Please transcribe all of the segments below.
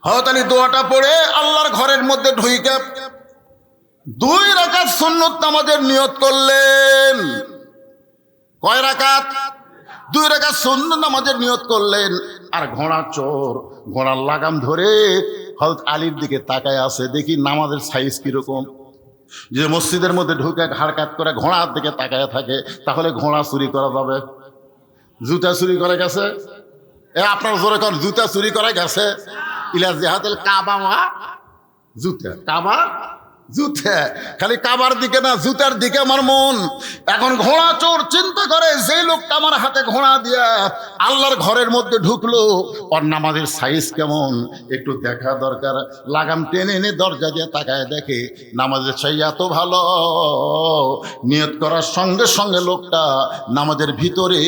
হযরত আলী দোয়াটা পড়ে আল্লাহর ঘরের মধ্যে ঢুইকে 2 রাকাত সুন্নত নামাজের নিয়ত করলেন। কয় রাকাত? 2 রাকাত সুন্নত নামাজের নিয়ত করলেন। আর ঘোড়া চোর ঘোড়ার লাগাম ধরে হযরত আলীর দিকে তাকায় আছে, দেখি নামাজের সাইজ কিরকম। যে মসজিদের মধ্যে ঢুকে ঘাড় কাত করে ঘোড়ার দিকে তাকায় থাকে, তাহলে ঘোড়া চুরি করা যাবে? জুতা চুরি করে গেছে? আপনার জোরে কর, জুতা চুরি করে গেছে? ইলা জিহাতুল কাবা ওয়া জুতা, কাবা জুতা, খালি কাবার দিকে না জুতার দিকে আমার মন। এখন ঘোড়া চোর চিন্তা করে, যে লোকটা আমার হাতে ঘোড়া দিয়া আল্লাহর ঘরের মধ্যে ঢুকলো, ওর নামাজের সাইজ কেমন একটু দেখা দরকার। লাগাম টেনে এনে দরজা দিয়ে তাকায় দেখে নামাজের সাইজ এত ভালো, নিয়ত করার সঙ্গে সঙ্গে লোকটা নামাজের ভিতরে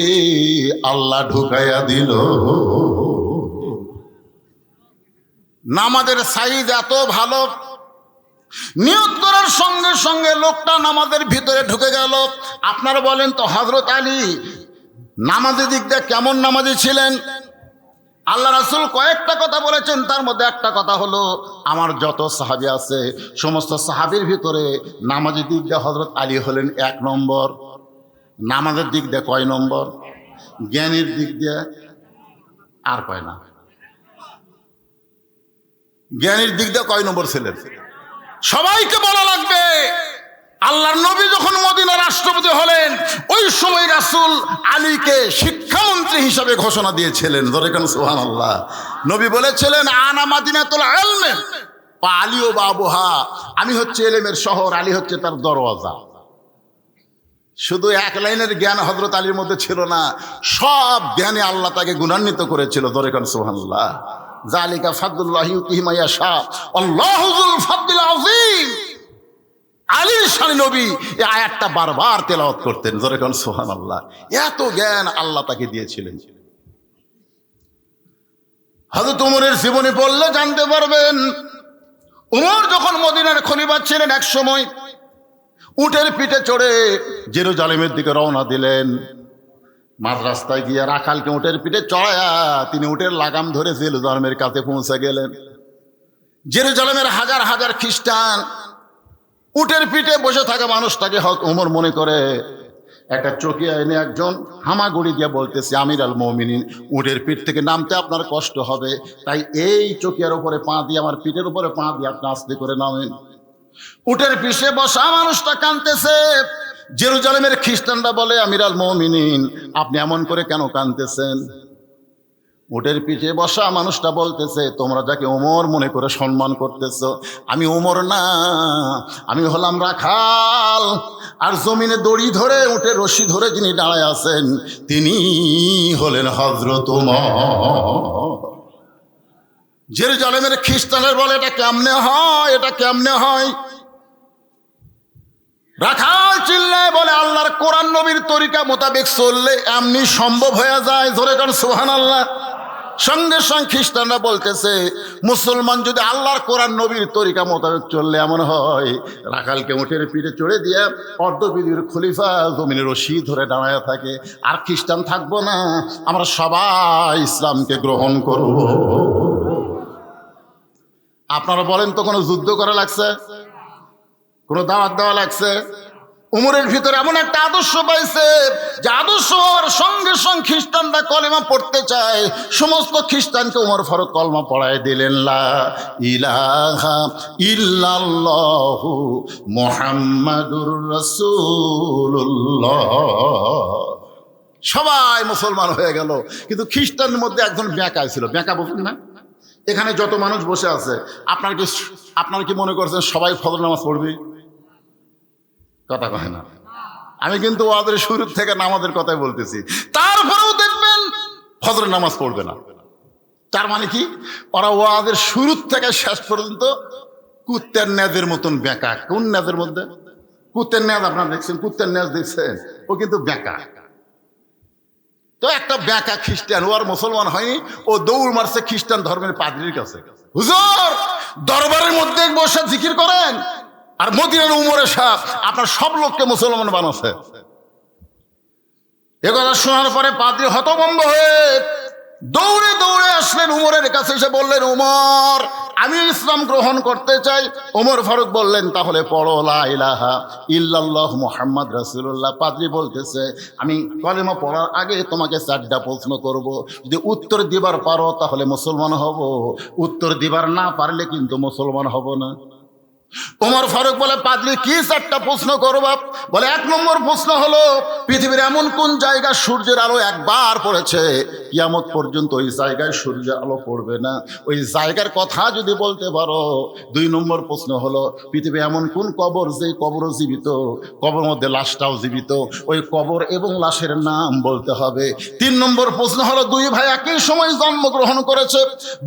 আল্লাহ ঢুকাইয়া দিল। নামাজের সাইজ এত ভালো, নিয়ত করার সঙ্গে সঙ্গে লোকটা নামাজের ভিতরে ঢুকে গেল। আপনারা বলেন তো হযরত আলী নামাজের দিক দিয়ে কেমন নামাজি ছিলেন? আল্লাহ রাসূল কয়েকটা কথা বলেছেন, তার মধ্যে একটা কথা হলো, আমার যত সাহাবী আছে সমস্ত সাহাবীর ভিতরে নামাজের দিক দিয়ে হযরত আলী হলেন 1 নম্বর। নামাজের দিক দিয়ে কয় নম্বর? জ্ঞানের দিক দিয়ে আর কয় না, জ্ঞানের দিক দিয়ে কয় নম্বর ছিলেন? সবাইকে বলা লাগবে। আল্লাহর নবী যখন মদিনার রাষ্ট্রপতি হলেন, ওই সময় রাসূল আলীকে শিক্ষামন্ত্রী হিসাবে ঘোষণা দিয়েছিলেন। ধরে কেন সুবহানাল্লাহ। নবী বলেছিলেন, আনা মাদিনাতুল ইলম ওয়া আলী বাবুহা, আমি হচ্ছে ইলমের শহর, আলী হচ্ছে তার দরওয়াজা। শুধু 1 লাইনের জ্ঞান হযরত আলীর মধ্যে ছিল না, সব জ্ঞানে আল্লাহ তাকে গুণান্বিত করেছিল। ধরে কেন সুবহানাল্লাহ। যালিকা ফাদলুল্লাহি ইউতিহি মান ইয়াশা আল্লাহু যুল ফাদলিল আযীম। আলীর শানে নবী এই আয়াতটা বারবার তেলাওয়াত করতেন। জোরে কোন সুবহানাল্লাহ। এত জ্ঞান আল্লাহ তাকে দিয়েছিলেন। হযরত ওমরের জীবনী পড়লে জানতে পারবেন, ওমর যখন মদিনার খলিফা ছিলেন, এক সময় উটের পিঠে চড়ে জেরুজালেমের দিকে রওনা দিলেন। মাঝ রাস্তায় গিয়ে রাখালকে উটের পিঠে চড়ায়া তিনি উটের লাগাম ধরে জেরুজালেমের কাছে পৌঁছে গেলেন। জেরুজালেমের হাজার হাজার খ্রিস্টান উটের পিঠে বসে থাকা মানুষটাকে ওমর মনে করে একটা চকিয়া এনে একজন হামাগুড়ি দিয়ে বলতেছে, আমির আল মুমিনিন, উটের পিঠ থেকে নামতে আপনার কষ্ট হবে, তাই এই চকিয়ার উপরে পা দিয়ে, আমার পিঠের উপরে পা দিয়ে আপনি আস্তে করে নামেন। উটের পিঠে বসা মানুষটা কাঁদতেছে। জেরুজালেমের খ্রিস্টানরা বলে, আমির আল মুমিনিন, আপনি এমন করে কেন কাঁদতেছেন? উটের পিঠে বসা মানুষটা বলতেছে, তোমরা যাকে ওমর মনে করে সম্মান করতেছো, আমি ওমর না, আমি হলাম রাখাল। আর জমিনে দড়ি ধরে উটের রশি ধরে যিনি দাঁড়ায় আছেন, তিনি হলেন হযরত ওমর। জেরুজালেমের খ্রিস্টানের বলে, এটা কেমনে হয়, এটা কেমনে হয়? রাখাল চিল্লায় বলে, আল্লাহর কোরআন নবীর তরিকা মোতাবেক চললে এমনি সম্ভব হয়ে যায়। জোরে কারণ সুবহানাল্লাহ। সঙ্গে সঙ্গে খ্রিস্টানরা বলতেছে, মুসলমান যদি আল্লাহর কোরআন নবীর তরিকা মোতাবেক চললে এমন হয়, রাখালকে উটের পিঠে চড়ে দিয়ে অর্ধবিধির খলিফা জমিনের রশি ধরে দাঁড়ায় থাকে, আর খ্রিস্টান থাকবো না, আমরা সবাই ইসলামকে গ্রহণ করব। আপনারা বলেন তো, কোনো যুদ্ধ করা লাগছে? কোনো দাওয়াত দেওয়া লাগছে? উমরের ভিতরে এমন একটা আদর্শ পাইছে, যে আদর্শ হওয়ার সঙ্গে সঙ্গে খ্রিস্টানরা কলেমা পড়তে চায়। সমস্ত খ্রিস্টানকে উমর ফারুক কলমা পড়ায় দিলেন, লা ইলাহা ইল্লাল্লাহু মুহাম্মাদুর রাসূলুল্লাহ। সবাই মুসলমান হয়ে গেল। কিন্তু খ্রিস্টানের মধ্যে একজন বেঁকা ছিল। বেঁকা বলছেন না? এখানে যত মানুষ বসে আছে, আপনার কি মনে করছেন সবাই ফজর নামাজ পড়বে? কথা কয় না। আমি কিন্তু ওয়াদের শুরু থেকে নামাজের কথাই বলতেছি। তারপরেও দেখবেন ফজর নামাজ পড়বে না। তার মানে কি, ওরা ওয়াদের শুরু থেকে শেষ পর্যন্ত কুত্তের ন্যাজের মতন বেঁকা। কোন ন্যাজের মধ্যে? কুত্তের ন্যাজ আপনারা দেখছেন? কুত্তের ন্যাজ দেখছেন? ও কিন্তু বেঁকা। তো একটা বেঁকা খ্রিস্টান, ও আর মুসলমান হয়নি, ও দৌড় মারছে খ্রিস্টান ধর্মের পাদ্রীর কাছে। হুজুর, দরবারের মধ্যে বসে জিকির করেন, আর মদিনার উমরে সাহেব আপনার সব লোককে মুসলমান বানাচ্ছে। এ কথা শোনার পরে পাদ্রী হতভম্ব হয়ে দৌড়ে দৌড়ে আসলেন উমরের কাছে, এসে বললেন, উমর আমি ইসলাম গ্রহণ করতে চাই। ওমর ফারুক বললেন, তাহলে পড়ো লা ইলাহা ইল্লাল্লাহ মুহাম্মদ রাসূলুল্লাহ। পাদ্রী বলতেছে, আমি কলেমা পড়ার আগে তোমাকে 4টা প্রশ্ন করব, যদি উত্তর দিবার পারো তাহলে মুসলমান হব, উত্তর দিবার না পারলে কিন্তু মুসলমান হব না। ওমর ফারুক বলে, পাদ্রী কি 4টা প্রশ্ন করবা? বলে, 1 নম্বর প্রশ্ন হলো, পৃথিবীর এমন কোন জায়গা সূর্যের আলো একবার পড়েছে কিয়ামত পর্যন্ত ওই জায়গায় সূর্যের আলো পড়বে না, ওই জায়গার কথা যদি বলতে পারো। 2 নম্বর প্রশ্ন হলো, পৃথিবী এমন কোন কবর যে কবরও জীবিত, কবর মধ্যে লাশটাও জীবিত, ওই কবর এবং লাশের নাম বলতে হবে। 3 নম্বর প্রশ্ন হলো, 2 ভাই একই সময় জন্মগ্রহণ করেছে,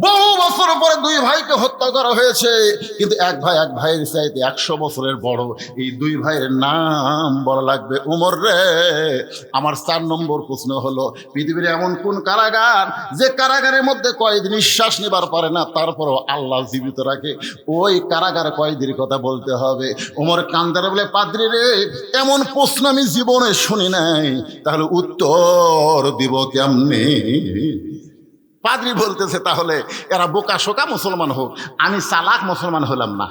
বহু বছর পরে 2 ভাইকে হত্যা করা হয়েছে, কিন্তু এক ভাই চাইতে 100 বছরের বড়, এই 2 ভাইয়ের নাম বলা লাগবে। উমর রে, আমার 4 নম্বর প্রশ্ন হলো, পৃথিবীর এমন কোন কারাগার যে কারাগারের মধ্যে কয়েদি নিঃশ্বাস নেবার পারে না, তারপরও আল্লাহ জীবিত রাখে, ওই কারাগার কয়েদির কথা বলতে হবে। উমর কান্দারে বলে, পাদ্রী রে, এমন প্রশ্ন আমি জীবনে শুনি নাই, তাহলে উত্তর দিব কেমনে? পাদ্রী বলতেছে, তাহলে এরা বোকা শোকা মুসলমান হোক, আমি চালাক মুসলমান হলাম না।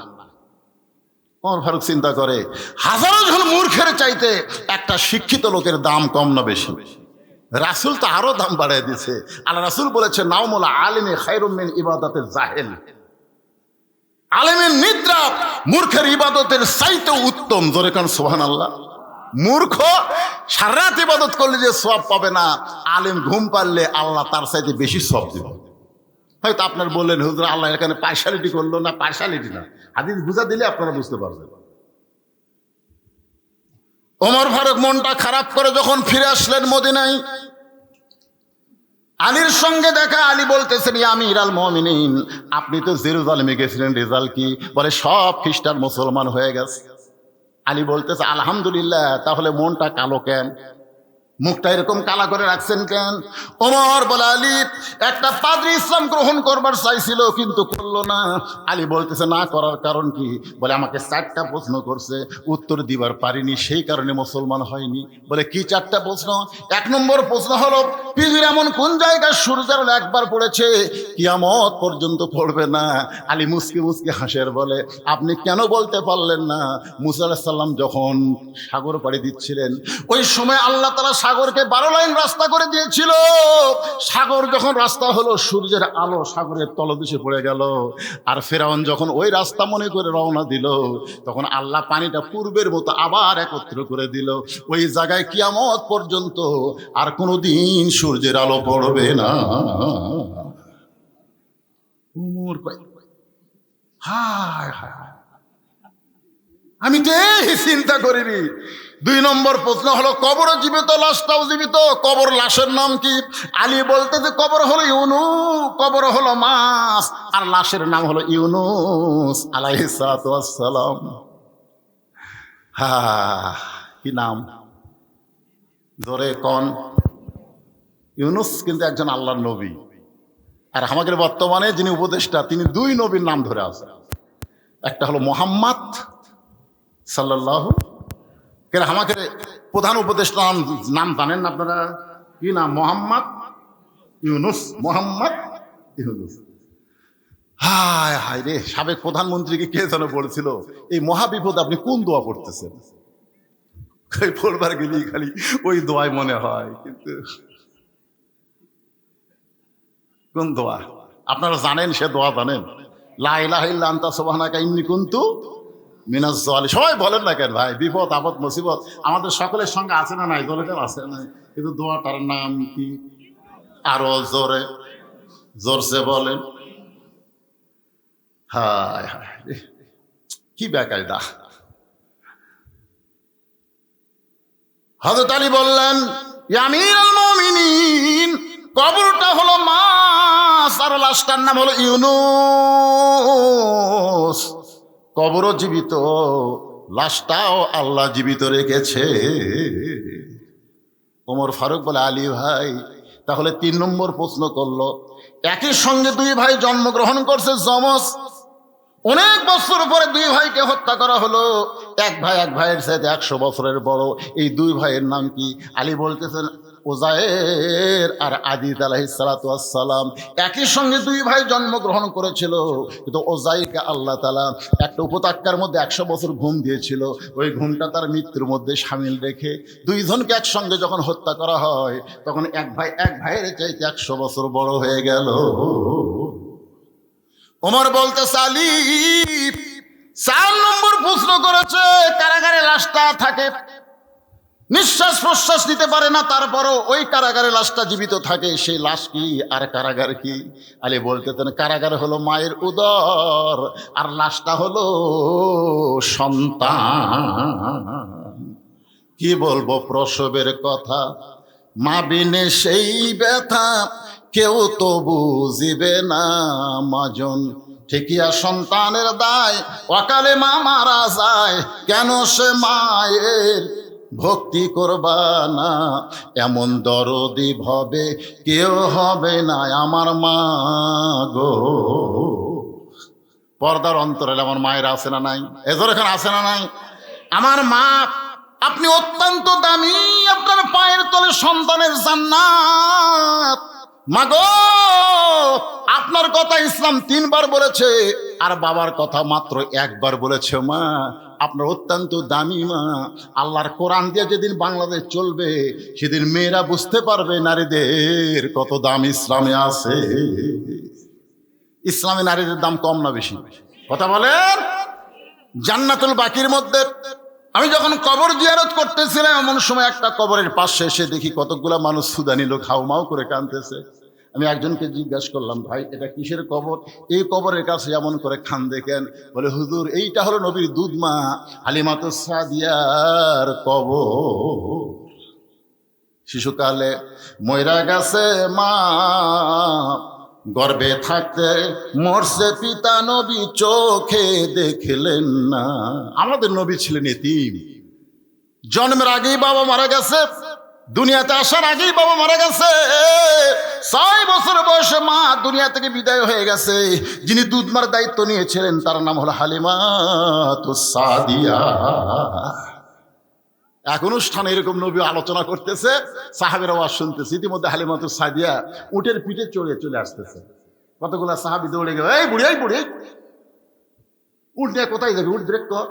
ওমর ফারুক চিন্তা করে, হাজারো জন মূর্খের চাইতে একটা শিক্ষিত লোকের দাম কম না বেশি? রাসূল তো আরো দাম বাড়িয়ে দিছে। আল্লাহ রাসূল বলেছে, নাওমুল আলিমি খায়রুম মিন ইবাদাতিল জাহিল। আলেমের নিদ্রা মূর্খের ইবাদতের চাইতে উত্তম। জোরে কান সুবহানাল্লাহ। মূর্খ সারা রাত ইবাদত করলে যে সওয়াব পাবে না, আলেম ঘুম পারলে আল্লাহ তার চাইতে বেশি সওয়াব দিবে। হয়তো আপনার বললেন, হুজুর আল্লাহ এখানে পার্শালিটি করলো না। পার্শালিটি না, হাদিস বুঝা দিলে আপনারা বুঝতে পারবেন। ওমর ফারুক মনটা খারাপ করে যখন ফিরে আসলেন মদিনায়, আলীর সঙ্গে দেখা। আলী বলতেছেন, ইয়া আমিরাল মুমিনিন, আপনি তো জেরুজালেমে গেছিলেন, রেজাল্ট কি? বলে, সব খ্রিস্টান মুসলমান হয়ে গেছে। আলী বলতেছে, আলহামদুলিল্লাহ। তাহলে মনটা কালো কেন, মুখটা এরকম কালা করে রাখছেন কেন? ওমর বলে, আলী, একটা পাদ্রী ইসলাম গ্রহণ করবার চাইছিল কিন্তু করলো না। আলী বলতেছে, না করার কারণ কি? বলে, আমাকে 4টা প্রশ্ন করছে, উত্তর দিবার পারিনি, সেই কারণে মুসলমান হয়নি। বলে, কি 4টা প্রশ্ন? 1 নম্বর প্রশ্ন হলো, পৃথিবীর এমন কোন জায়গায় সূর্যের আলো একবার পড়েছে কিয়ামত পর্যন্ত পড়বে না? আলী মুসকি মুসকি হাসের বলে, আপনি কেন বলতে পারলেন না? মুসা আলাইহিস সালাম যখন সাগর পাড়ি দিচ্ছিলেন, ওই সময় আল্লাহ তাআলা সাগরকে 12 লাইন রাস্তা করে দিয়েছিল। সাগর যখন রাস্তা হলো, সূর্যের আলো সাগরের তলদেশে পড়ে গেল। আর ফেরাউন যখন ওই রাস্তা মনে করে রওনা দিল, তখন আল্লাহ পানিটা পূর্বের মতো আবার একত্র করে দিল। ওই জায়গায় কিয়ামত পর্যন্ত আর কোনোদিন সূর্যের আলো পড়বে না। হায় হায়, আমি তো এই চিন্তা করিনি। 2 নম্বর প্রশ্ন হলো, কবর জীবিত, লাশটাও জীবিত, কবর লাশের নাম কি? আলী বলতে যে কবর হলো ইউনুস, কবর হলো মাছ, আর লাশের নাম হলো ইউনুস আলাইহিস সালাতু ওয়াস সালাম। কি নাম? ধরে কোন? ইউনুস কিন্তু একজন আল্লাহর নবী। আর আমাদের বর্তমানে যিনি উপদেষ্টা, তিনি 2 নবীর নাম ধরে আছেন। একটা হলো মুহাম্মদ সাল্লাল্লাহু, কেন আমাকে প্রধান উপদেষ্টা নাম জানেন না আপনারা? কি নাম? মোহাম্মদ ইউনুস। মোহাম্মদ ইউনুস। হায় হায় রে, সাবেক প্রধানমন্ত্রীকে কে যেন বলেছিল, এই মহাবিপদ আপনি কোন দোয়া পড়তেছেন? পড়বার গেলি খালি ওই দোয়াই মনে হয়, কিন্তু কোন দোয়া আপনারা জানেন? সে দোয়া জানেন? লা ইলাহা ইল্লা আনতা সুবহানাকা ইন্নী কুনতু মিনাজ জালিমিন। সবাই বলেন না কেন ভাই? বিপদ আপদ মুসিবত আমাদের সকলের সঙ্গে আছে না নাই? জোরে আছে না? কিন্তু দোয়াটার নাম কি? আরো জোরে জোরসে বলেন। হায় হায়, কি বেকায়দা। হযরত আলী বললেন, ইয়া আমিরাল মুমিনিন, কবরটা হলো মাছ আর লাশটার নাম হলো ইউনুস। কবরও জীবিত, লাশটাও আল্লাহ জীবিত রেখেছে। ওমর ফারুক বলে, আলী ভাই, তাহলে 3 নম্বর প্রশ্ন করলো, একই সঙ্গে 2 ভাই জন্মগ্রহণ করছে, যমজ। অনেক বছর পরে 2 ভাইকে হত্যা করা হলো। এক ভাইয়ের সাথে 100 বছরের বড়। এই 2 ভাইয়ের নাম কি? আলী বলতেছেন, উজায়ের আর আদিত আলাইহিস সালাতু ওয়াস সালাম একই সঙ্গে দুই ভাই জন্মগ্রহণ করেছিল, কিন্তু উজাইরকে আল্লাহ তাআলা একটা উপত্যকার মধ্যে 100 বছর ঘুম দিয়েছিল। ওই ঘুমটা তার মৃত্যুর মধ্যে শামিল রেখে দুইজনকে একসঙ্গে যখন হত্যা করা হয়, তখন এক ভাইয়ের চাইতে 100 বছর বড় হয়ে গেল। ওমর বলতেছে, আলী 4 নম্বর প্রশ্ন করেছে, কারাগারে লাশটা থাকে, নিঃশ্বাস প্রশ্বাস নিতে পারে না, তারপরও ওই কারাগারে লাশটা জীবিত থাকে, সেই লাশ কি আর কারাগার কি? আলী বলতেছেন, কারাগার হলো মায়ের উদর, আর লাশটা হলো সন্তান। কি বলবো প্রসবের কথা, মা বিনে সেই ব্যথা কেউ তো বুঝিবে না মাজন, ঠিকিয়া সন্তানের দায় অকালে মা মারা যায়, কেন সে মায়ের ভক্তি করবা না, এমন দরদি ভবে কেউ হবে না আমার মা গো। পর্দার অন্তরালে আমার মায়ের আছে না নাই? এজোর এখানে আছে না নাই? আমার মা, আপনি অত্যন্ত দামি, আপনার পায়ের তলে সন্তানের জান্নাত। মাগো, আপনার কথা ইসলাম 3 বার বলেছে, আর বাবার কথা মাত্র 1 বার বলেছে। মা, আপনার অত্যন্ত দামি মা। আল্লাহর কোরআন দিয়ে যেদিন বাংলাদেশ চলবে, সেদিন মেয়েরা বুঝতে পারবে নারীদের কত দাম ইসলামে আছে। ইসলামে নারীদের দাম কম না বেশি? কথা বলেন। জান্নাতুল বাকির মধ্যে আমি যখন কবর জিয়ারত করতেছিলাম, এমন সময় একটা কবরের পাশে এসে দেখি কতগুলা মানুষ সুদানি লোক হাউমাউ করে কাঁদতেছে। আমি একজনকে জিজ্ঞাসা করলাম, ভাই এটা কিসের কবর? এই কবরের কাছে এমন করে কান্দে কেন? বলে, হুজুর এইটা হলো নবীর দুধ মা হালিমাতুস সাদিয়ার কবর। শিশুকালে ময়রা গেছে মা, গর্ভে থাকতে মরছে পিতা, নবী চোখে দেখলেন না। আমাদের নবী ছিলেন এতিম, জন্মের আগেই বাবা মারা গেছে, দুনিয়াতে আসার আগেই বাবা মারা গেছে। 6 বছর বয়সে মা দুনিয়া থেকে বিদায় হয়ে গেছে। যিনি দুধমার দায়িত্ব নিয়েছিলেন তার নাম হলো হালিমাতুস সাদিয়া। এক অনুষ্ঠানে এরকম নবী আলোচনা করতেছে, সাহাবীরা ওয়াজ শুনতেছে। ইতিমধ্যে হালিমাতুস সাদিয়া উটের পিঠে চলে আসতেছে। কতগুলা সাহাবী দৌড়ে গেল, এই বুড়ি, এই বুড়ি, উট নিয়ে কোথায় যাবি, উট ব্রেক কর।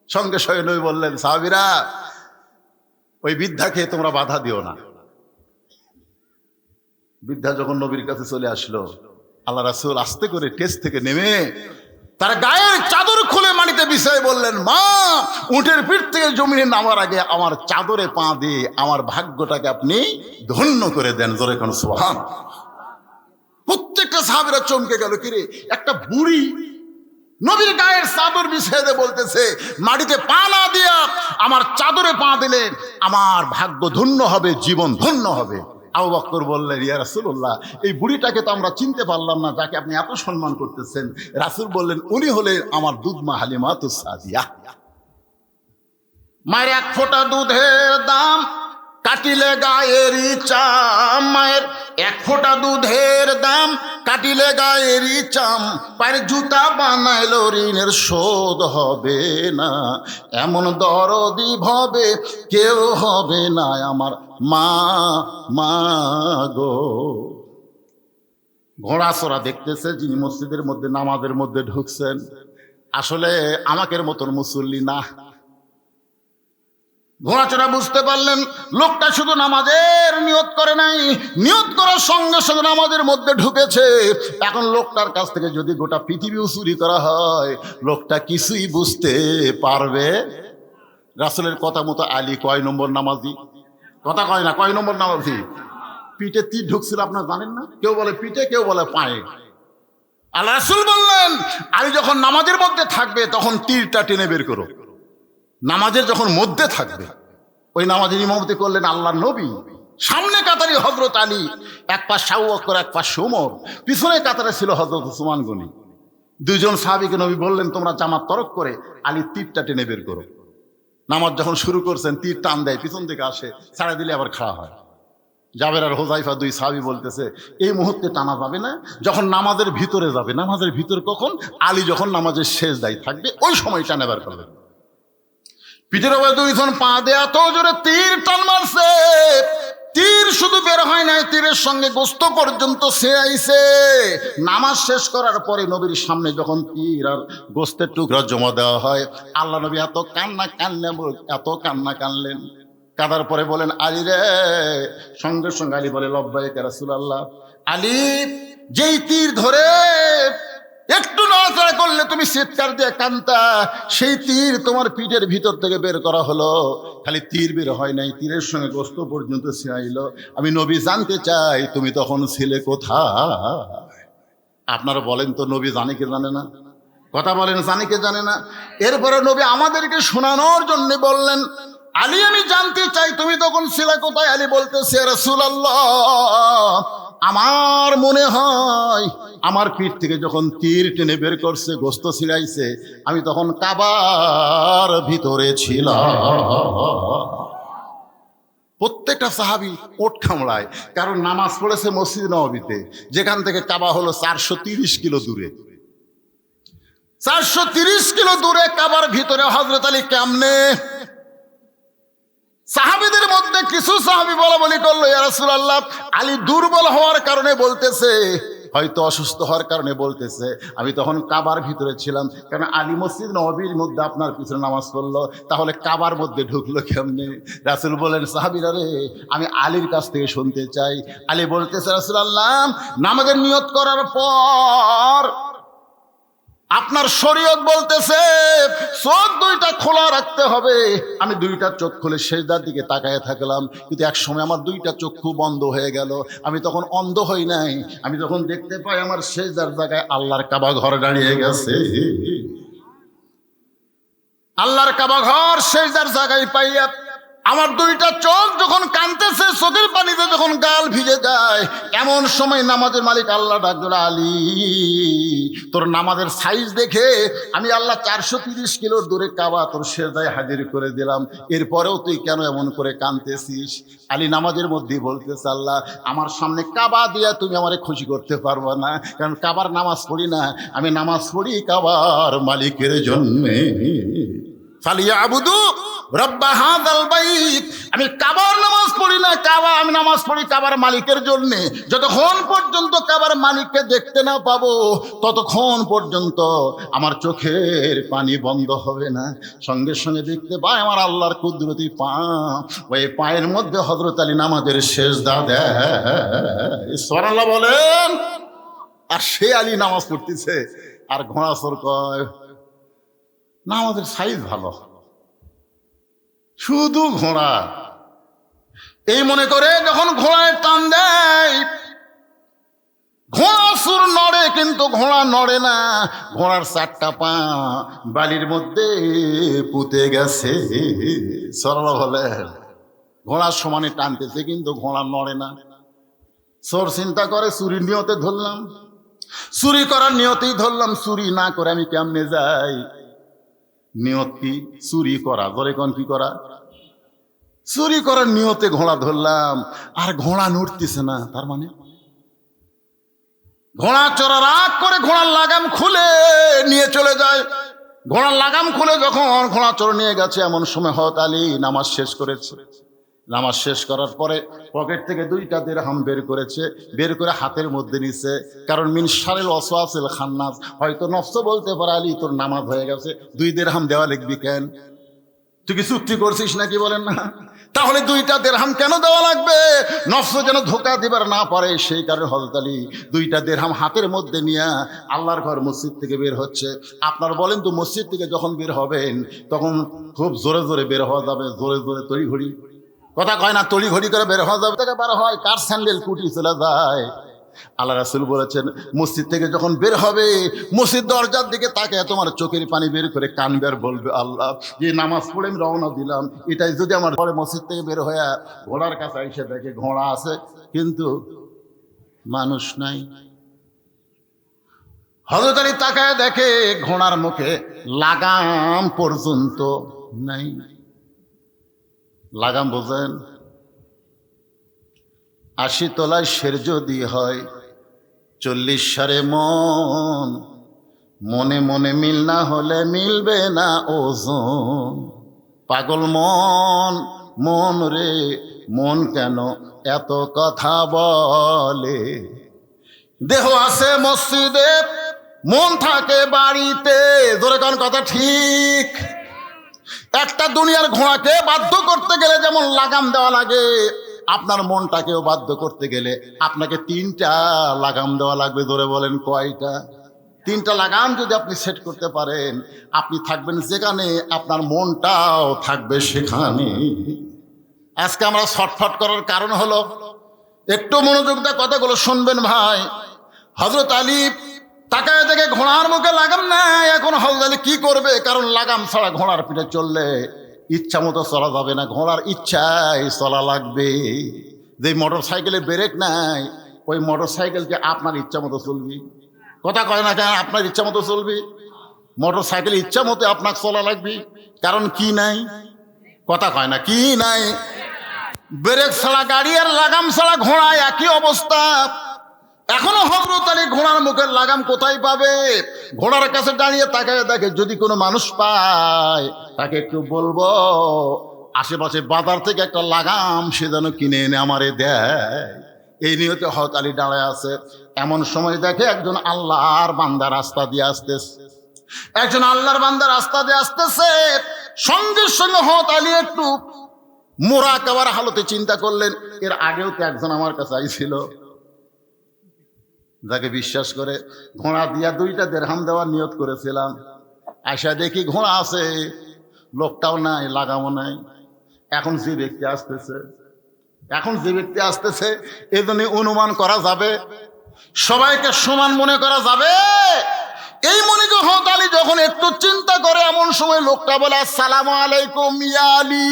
সঙ্গে সঙ্গে নবী বললেন, সাহাবীরা, ওই বৃদ্ধাকে তোমরা বাধা দিও না। বৃদ্ধা যখন নবীর কাছে চলে আসলো, আল্লাহ রাসূল আস্তে করে টেস্ট থেকে নেমে তার গায়ের চাদর খুলে মাটিতে বিছায় বললেন, মা, উটের পিঠ থেকে জমিনে নামার আগে আমার চাদরে পা দিয়ে আমার ভাগ্যটাকে আপনি ধন্য করে দেন। জোরে কোন সুবহান। প্রত্যেকটা সাহাবীরা চমকে গেল, কিরে একটা বুড়ি নবীর গায়ের চাদর বিছিয়ে দিয়ে বলতেছে, মাটিতে পা না দিয়া আমার চাদরে পা দিলে আমার ভাগ্য ধন্য হবে, জীবন ধন্য হবে। আবু বকর বললেন, ইয়া রাসূলুল্লাহ, এই বুড়িটাকে তো আমরা চিনতে পারলাম না, যাকে আপনি এত সম্মান করতেছেন। রাসূল বললেন, উনি হলেন আমার দুধমা হালিমাতুস সাদিয়া। মায়ের 1 ফোঁটা দুধের দাম কাটিলে গায়েরই চাম, মায়ের 1 ফোঁটা দুধের দাম কাটিলে গায়েরই চাম, পায়ের জুতা বানাইলো ঋণের শোধ হবে না, এমন দরদি ভবে কেউ হবে না আমার মা, মা গো। ঘোড়াচড়া দেখতেছে যিনি মসজিদের মধ্যে নামাজের মধ্যে ঢুকছেন, আসলে আমাকের মতন মুসল্লি না। ঘোড়াচড়া বুঝতে পারলেন লোকটা শুধু নামাজের নিয়ত করে নাই, নিয়ত করার সঙ্গে সঙ্গে নামাজের মধ্যে ঢুকেছে। এখন লোকটার কাছ থেকে যদি গোটা পৃথিবীও চুরি করা হয়, লোকটা কিছুই বুঝতে পারবে। রাসূলের কথা মতো আলী কয় নম্বর নামাজি? কথা কয় না, কয় নম্বর নামাজি? পিঠে তীর ঢুকছিল, আপনারা জানেন না? কেউ বলে পিঠে, কেউ বলে পায়ে। আল্লাহ রাসূল বললেন, আলী যখন নামাজের মধ্যে থাকবে তখন তীরটা টেনে বের করো। নামাজের যখন মধ্যে থাকবে, ওই নামাজের ইমামতি করলেন আল্লাহর নবী। সামনে কাতারে হযরত আলী, এক পাশ আবু বকর, এক পাশ ওমর, পিছনে কাতারে ছিল হযরত উসমান গনি। 2 জন সাহাবীকে নবী বললেন, তোমরা জামাত তরক করে আলী তীরটা টেনে বের করো। নামাজ যখন শুরু করছেন, তীর টান দেয়, পিছন থেকে আসে, ছাড়া দিলে আবার খাড়া হয়। জাবের আর হুযায়ফা 2 সাহাবী বলতেছে, এই মুহূর্তে টানা যাবে না, যখন নামাজের ভিতরে যাবে। নামাজের ভিতর কখন? আলী যখন নামাজের শেষদায় থাকবে, ওই সময় টানে বের করবে। পিঠের উপরে 2 জন পা দেয়া তো জোরে তীর টান মারছে, তীর শুধু বের হয় নাই, তীরের সঙ্গে গোস্ত পর্যন্ত সে আইছে। নামাজ শেষ করার পরে নবীর সামনে যখন তীর আর গোস্তের টুকরা জমা দেওয়া হয়, আল্লাহ নবী এত কান্না কানলেন। কাঁদার পরে বলেন, আলী রে। সঙ্গে সঙ্গে আলী বলে, লব্বাইক ইয়া রাসূলুল্লাহ। আলী, যেই তীর ধরে একটু নড়াচড়া করলে তুমি চিৎকার দিয়ে কান্তা, সেই তীর তোমার পিঠের ভিতর থেকে বের করা হলো। খালি তীর বের হয় নাই, তীরের সঙ্গে গোস্ত পর্যন্ত ছিঁড়াইল। আমি নবী জানতে চাই তুমি তখন ছিলে কোথায়? আপনারা বলেন তো, নবী জানে কে জানে না? কথা বলেন, জানে কে জানে না? এরপরে নবী আমাদেরকে শোনানোর জন্য বললেন, আলী আমি জানতে চাই তুমি তখন ছিলে কোথায়? আলী বলতেছে, রাসূলুল্লাহ, আমার মনে হয় আমার পিঠ থেকে যখন তীর টেনে বের করছে, গোস্ত ছিঁড়াইছে, আমি তখন কাবার ভিতরে ছিলাম। প্রত্যেকটা সাহাবী ওঠ কামড়ায়, কারণ নামাজ পড়েছে মসজিদ নববীতে, যেখান থেকে কাবা হলো 430 কিলো দূরে। 430 কিলো দূরে কাবার ভিতরে হযরত আলী কেমনে? সাহাবীদের মধ্যে কিছু সাহাবী বলা বলি করলো, ইয়া রাসূলুল্লাহ, আলী দুর্বল হওয়ার কারণে বলতেছে, হয়তো অসুস্থ হওয়ার কারণে বলতেছে, আমি তখন কাবার ভিতরে ছিলাম। কারণ আলী মসজিদ নববীর মধ্যে আপনার পিছনে নামাজ পড়লো, তাহলে কাবার মধ্যে ঢুকলো কেমনে? রাসূল বলেন, সাহাবীরা রে, আমি আলীর কাছ থেকে শুনতে চাই। আলী বলতেছে, রাসূলুল্লাহ, নামাজের নিয়ত করার পর আপনার শরীয়ত বলতেছে চোখ দুইটা খোলা রাখতে হবে। আমি দুইটা চোখ খুলে সেজদার দিকে তাকায় থাকলাম, কিন্তু এক সময় আমার দুইটা চক্ষু বন্ধ হয়ে গেল। আমি তখন অন্ধ হই নাই, আমি তখন দেখতে পাই আমার সেজদার জায়গায় আল্লাহর কাবা ঘর দাঁড়িয়ে গেছে। আল্লাহর কাবা ঘর সেজদার জায়গায় পাইয়া আমার দুইটা চোখ যখন কাঁদতেছে, চোখের পানিতে যখন গাল ভিজে যায়, এমন সময় নামাজের মালিক আল্লাহ ডাক দিল, আলী, তোর নামাজের সাইজ দেখে আমি আল্লাহ 430 কিলো দূরে কাবা তোর সেজদায় হাজির করে দিলাম, এরপরেও তুই কেন এমন করে কাঁদতেছিস? আলী নামাজের মধ্যেই বলতেছে, আল্লাহ, আমার সামনে কাবা দিয়া তুমি আমারে খুশি করতে পারবো না, কারণ কাবার নামাজ পড়ি না, আমি নামাজ পড়ি কাবার মালিকের জন্যে। ফালিয়াবুদু রাব্বা হাযাল বাইত, আমি কাবার নামাজ পড়ি না, আমি নামাজ পড়ি কাবার মালিকের জন্য। যতক্ষণ পর্যন্ত কাবার মালিককে দেখতে না পাবো, ততক্ষণ পর্যন্ত আমার চোখের পানি বন্ধ হবে না। সঙ্গে সঙ্গে দেখতে পাই আমার আল্লাহর কুদরতি পা, ওই পায়ের মধ্যে হযরত আলী নামাজের সেজদা দেয়। সুবহানাল্লাহ বলেন। আর সে আলী নামাজ পড়তেছে, আর ঘোড়াচড় কয় না আমাদের সাইজ ভালো, শুধু ঘোড়া। এই মনে করে যখন ঘোড়ায় টান দেয়, ঘোড়া সুর নড়ে, কিন্তু ঘোড়া নড়ে না। ঘোড়ার 4টা পা বালির মধ্যে পুঁতে গেছে। সরলা বলে, ঘোড়ার সমানে টানতেছে, কিন্তু ঘোড়া নড়ে না। চোর চিন্তা করে, চুরির নিয়তে ধরলাম, চুরি করার নিয়তেই ধরলাম, চুরি না করে আমি কেমনে যাই? নিয়ত কি? চুরি করা। ধরে কোন কি করা? চুরি করার নিয়তে ঘোড়া ধরলাম, আর ঘোড়া নড়তেছে না। তার মানে ঘোড়া চড়া রাগ করে ঘোড়ার লাগাম খুলে নিয়ে চলে যায়। ঘোড়ার লাগাম খুলে যখন ঘোড়া চড়ে নিয়ে গেছে, এমন সময় হযরত আলী নামাজ শেষ করেছে। নামাজ শেষ করার পরে পকেট থেকে 2টা দিরহাম বের করেছে, বের করে হাতের মধ্যে নিছে। কারণ মিন শারিল ওয়াসওয়াসিল খান্নাস, হয়তো নফস বলতে পারে, আলী তোর নামাজ হয়ে গেছে, 2 দিরহাম দেওয়া লিখবি কেন? তুই কি চুক্তি করছিস নাকি? বলেন না। তাহলে 2টা দিরহাম কেন দেওয়া লাগবে? নফস যেন ধোঁকা দিবার না পারে, সেই কারণে হযরত আলী 2টা দিরহাম হাতের মধ্যে নিয়ে আল্লাহর ঘর মসজিদ থেকে বের হচ্ছে। আপনার বলেন তো, মসজিদ থেকে যখন বের হবেন তখন খুব জোরে জোরে বের হওয়া যাবে, জোরে জোরে তড়িঘড়ি কথা কয় না, তড়িঘড়ি করে বের হওয়া যাবে, থেকে বের হয়, কার স্যান্ডেল কুটি চলে যায়। আল্লাহ রাসূল বলেছেন, মসজিদ থেকে যখন বের হবে, মসজিদ দরজার দিকে তাকিয়ে তোমার চোখের পানি বের করে কানবে আর বলবে, আল্লাহ, যে নামাজ পড়ে আমি রওনা দিলাম, এটাই যদি আমার পরে মসজিদ থেকে বের হয়ে ঘোড়ার কাছে এসে দেখে ঘোড়া আছে কিন্তু মানুষ নাই। হযরত আলী তাকায় দেখে ঘোড়ার মুখে লাগাম পর্যন্ত নাই। লাগাম বোঝেন? 80 তলায় শের যদি হয়, 40 সারে মন, মনে মনে মিল না হলে মিলবে না ওজন। পাগল মন, মন রে মন কেন এত কথা বলে, দেহ আছে মসজিদে মন থাকে বাড়িতে। ধরে কোন কথা ঠিক? একটা দুনিয়ার ঘোড়াকে বাধ্য করতে গেলে যেমন লাগাম দেওয়া লাগে, আপনার মনটাকেও বাধ্য করতে গেলে আপনাকে 3টা লাগাম দেওয়া লাগবে। ধরে বলেন কয়টা? 3টা লাগাম যদি আপনি সেট করতে পারেন, আপনি থাকবেন যেখানে, আপনার মনটাও থাকবে সেখানে। আজকে আমরা ছটফট করার কারণ হলো, একটু মনোযোগ দিয়ে কথাগুলো শুনবেন ভাই। হযরত আলী তাকায় দেখে ঘোড়ার মুখে লাগাম নাই। এখন হযরত আলী কি করবে? কারণ লাগাম ছাড়া ঘোড়ার পিঠে চললে ইচ্ছা মতো চলা যাবে না, ঘোড়ার ইচ্ছায় চলা লাগবে। যে মোটর সাইকেলে ব্রেক নাই, ওই মোটর সাইকেলকে আপনার ইচ্ছা মতো চলবি। কথা কয় না কেন? আপনার ইচ্ছা মতো চলবি। মোটর সাইকেল ইচ্ছা মতো আপনাকে চলা লাগবে, কারণ কি নাই? কথা কয় না, কি নাই? ব্রেক ছাড়া গাড়ি আর লাগাম ছাড়া ঘোড়া একই অবস্থা। এখনো হযরত আলী ঘোড়ার মুখের লাগাম কোথায় পাবে? ঘোড়ার কাছে দাঁড়িয়ে তাকায় দেখে যদি কোনো মানুষ পায় তাকে একটু বলবো আশেপাশে বাজার থেকে একটা লাগাম সে যেন কিনে এনে আমারে দেয়, এই নিয়তে হযরত আলী দাঁড়ায় আছে। এমন সময় দেখে একজন আল্লাহর বান্দা রাস্তা দিয়ে আসতেছে। একজন আল্লাহর বান্দা রাস্তা দিয়ে আসতেছে। সঙ্গে সঙ্গে হযরত আলী একটু মুরাকাবার হালতে চিন্তা করলেন, এর আগেও তো একজন আমার কাছে আইছিল, যাকে বিশ্বাস করে ঘোড়া দিয়া 2টা দিরহাম দেওয়ার নিয়ত করেছিলাম। আয়সা দেখি ঘোড়া আছে, লোকটাও নাই, লাগামও নাই। এখন যে ব্যক্তি আসতেছে, এজন্য অনুমান করা যাবে, সবাইকে সমান মনে করা যাবে। এই মনে হযরত আলী যখন একটু চিন্তা করে, এমন সময় লোকটা বলে, আসসালামু আলাইকুম ইয়া আলী।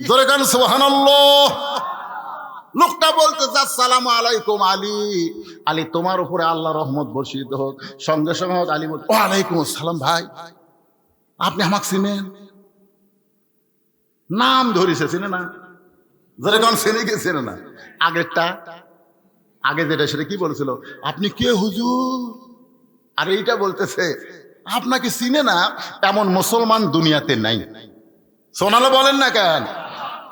জোরে গান সুবহানাল্লাহ। লোকটা বলতেছে, আসসালামু আলাইকুম আলী। আলী, তোমার উপরে আল্লাহ রহমত বর্ষিত হোক। সঙ্গে সঙ্গে আলী বলতে, ওয়ালাইকুম আসসালাম ভাই, আপনি আমাকে চিনেন? নাম ধরিছে, চিনে না? যেরকম চিনে গেছে না। আগে যেটা সেটা কি বলেছিল, আপনি কে হুজুর? আর এইটা বলতেছে আপনাকে চিনে না, এমন মুসলমান দুনিয়াতে নাই। সোনালো বলেন না কেন?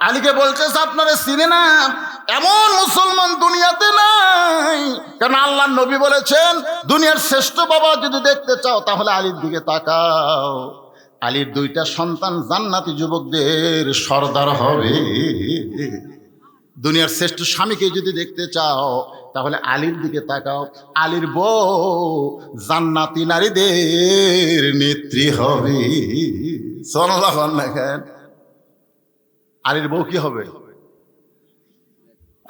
আলীকে বলতেছে আপনারা চিনে না, এমন মুসলমান দুনিয়াতে নাই। কারণ আল্লাহর নবী বলেছেন, দুনিয়ার শ্রেষ্ঠ বাবা যদি দেখতে চাও তাহলে আলীর দিকে তাকাও। আলীর 2টা সন্তান জান্নাতি যুবকদের সর্দার হবে। দুনিয়ার শ্রেষ্ঠ স্বামীকে যদি দেখতে চাও তাহলে আলীর দিকে তাকাও। আলীর বউ জান্নাতি নারীদের নেত্রী হবে। সুবহানাল্লাহ না কেন? আলীর বউ কি হবে?